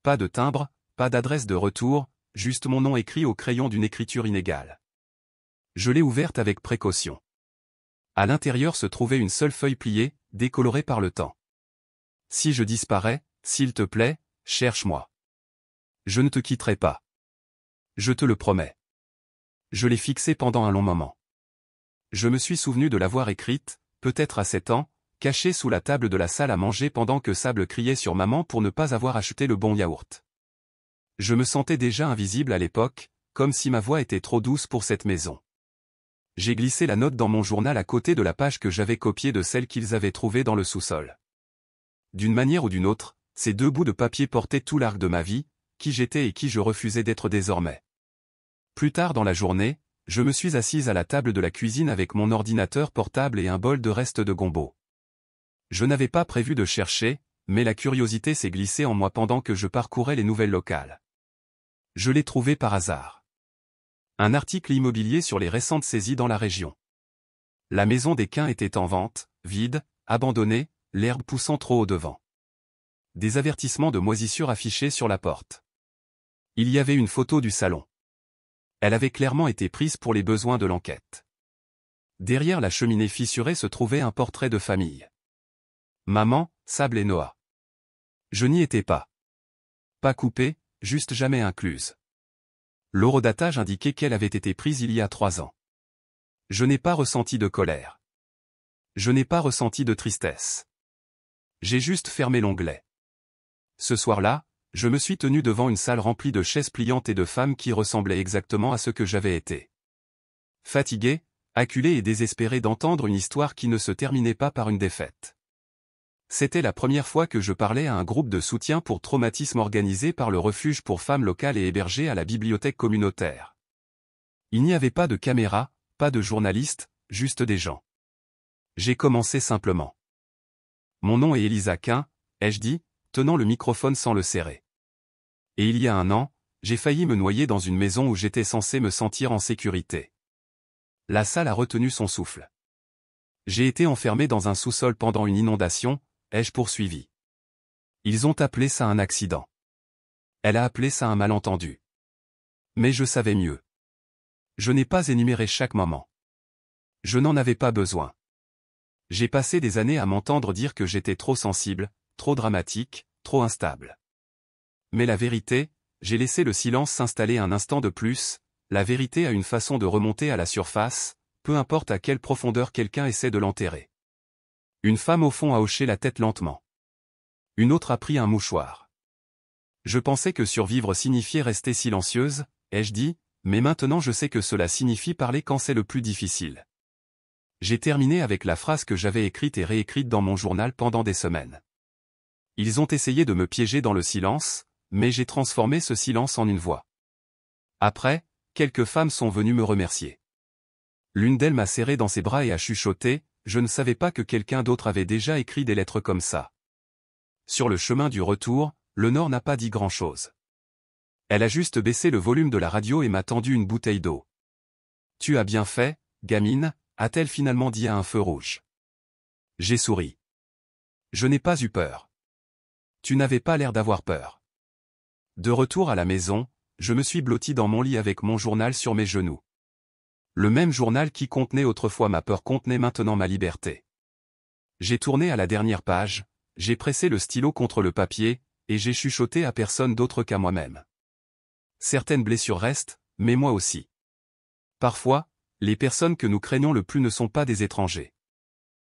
Pas de timbre, pas d'adresse de retour, juste mon nom écrit au crayon d'une écriture inégale. Je l'ai ouverte avec précaution. À l'intérieur se trouvait une seule feuille pliée, décolorée par le temps. Si je disparais, s'il te plaît, cherche-moi. Je ne te quitterai pas. Je te le promets. Je l'ai fixée pendant un long moment. Je me suis souvenu de l'avoir écrite, peut-être à 7 ans, cachée sous la table de la salle à manger pendant que Sable criait sur maman pour ne pas avoir acheté le bon yaourt. Je me sentais déjà invisible à l'époque, comme si ma voix était trop douce pour cette maison. J'ai glissé la note dans mon journal à côté de la page que j'avais copiée de celle qu'ils avaient trouvée dans le sous-sol. D'une manière ou d'une autre, ces 2 bouts de papier portaient tout l'arc de ma vie, qui j'étais et qui je refusais d'être désormais. Plus tard dans la journée, je me suis assise à la table de la cuisine avec mon ordinateur portable et un bol de restes de gombo. Je n'avais pas prévu de chercher, mais la curiosité s'est glissée en moi pendant que je parcourais les nouvelles locales. Je l'ai trouvé par hasard. Un article immobilier sur les récentes saisies dans la région. La maison des Quins était en vente, vide, abandonnée, l'herbe poussant trop au devant. Des avertissements de moisissure affichés sur la porte. Il y avait une photo du salon. Elle avait clairement été prise pour les besoins de l'enquête. Derrière la cheminée fissurée se trouvait un portrait de famille. Maman, Sable et Noah. Je n'y étais pas. Pas coupée, juste jamais incluse. L'horodatage indiquait qu'elle avait été prise il y a 3 ans. Je n'ai pas ressenti de colère. Je n'ai pas ressenti de tristesse. J'ai juste fermé l'onglet. Ce soir-là, je me suis tenu devant une salle remplie de chaises pliantes et de femmes qui ressemblaient exactement à ce que j'avais été. Fatigué, acculé et désespéré d'entendre une histoire qui ne se terminait pas par une défaite. C'était la première fois que je parlais à un groupe de soutien pour traumatisme organisé par le refuge pour femmes locales et hébergé à la bibliothèque communautaire. Il n'y avait pas de caméra, pas de journalistes, juste des gens. J'ai commencé simplement. Mon nom est Elisa Quinn, ai-je dit, tenant le microphone sans le serrer. Et il y a 1 an, j'ai failli me noyer dans une maison où j'étais censé me sentir en sécurité. La salle a retenu son souffle. J'ai été enfermé dans un sous-sol pendant une inondation, ai-je poursuivi. Ils ont appelé ça un accident. Elle a appelé ça un malentendu. Mais je savais mieux. Je n'ai pas énuméré chaque moment. Je n'en avais pas besoin. J'ai passé des années à m'entendre dire que j'étais trop sensible, trop dramatique, trop instable. Mais la vérité, j'ai laissé le silence s'installer un instant de plus, la vérité a une façon de remonter à la surface, peu importe à quelle profondeur quelqu'un essaie de l'enterrer. Une femme au fond a hoché la tête lentement. Une autre a pris un mouchoir. Je pensais que survivre signifiait rester silencieuse, ai-je dit, mais maintenant je sais que cela signifie parler quand c'est le plus difficile. J'ai terminé avec la phrase que j'avais écrite et réécrite dans mon journal pendant des semaines. Ils ont essayé de me piéger dans le silence, mais j'ai transformé ce silence en une voix. Après, quelques femmes sont venues me remercier. L'une d'elles m'a serré dans ses bras et a chuchoté, je ne savais pas que quelqu'un d'autre avait déjà écrit des lettres comme ça. Sur le chemin du retour, le Nord n'a pas dit grand-chose. Elle a juste baissé le volume de la radio et m'a tendu une bouteille d'eau. Tu as bien fait, gamine, a-t-elle finalement dit à un feu rouge. J'ai souri. Je n'ai pas eu peur. Tu n'avais pas l'air d'avoir peur. De retour à la maison, je me suis blotti dans mon lit avec mon journal sur mes genoux. Le même journal qui contenait autrefois ma peur contenait maintenant ma liberté. J'ai tourné à la dernière page, j'ai pressé le stylo contre le papier, et j'ai chuchoté à personne d'autre qu'à moi-même. Certaines blessures restent, mais moi aussi. Parfois, les personnes que nous craignons le plus ne sont pas des étrangers.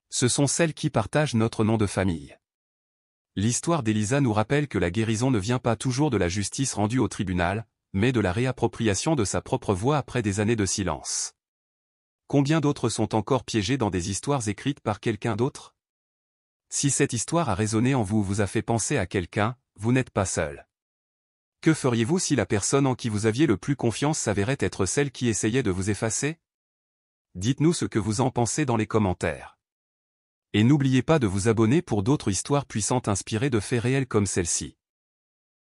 Ce sont celles qui partagent notre nom de famille. L'histoire d'Elisa nous rappelle que la guérison ne vient pas toujours de la justice rendue au tribunal, mais de la réappropriation de sa propre voix après des années de silence. Combien d'autres sont encore piégés dans des histoires écrites par quelqu'un d'autre? Si cette histoire a résonné en vous ou vous a fait penser à quelqu'un, vous n'êtes pas seul. Que feriez-vous si la personne en qui vous aviez le plus confiance s'avérait être celle qui essayait de vous effacer? Dites-nous ce que vous en pensez dans les commentaires. Et n'oubliez pas de vous abonner pour d'autres histoires puissantes inspirées de faits réels comme celle-ci.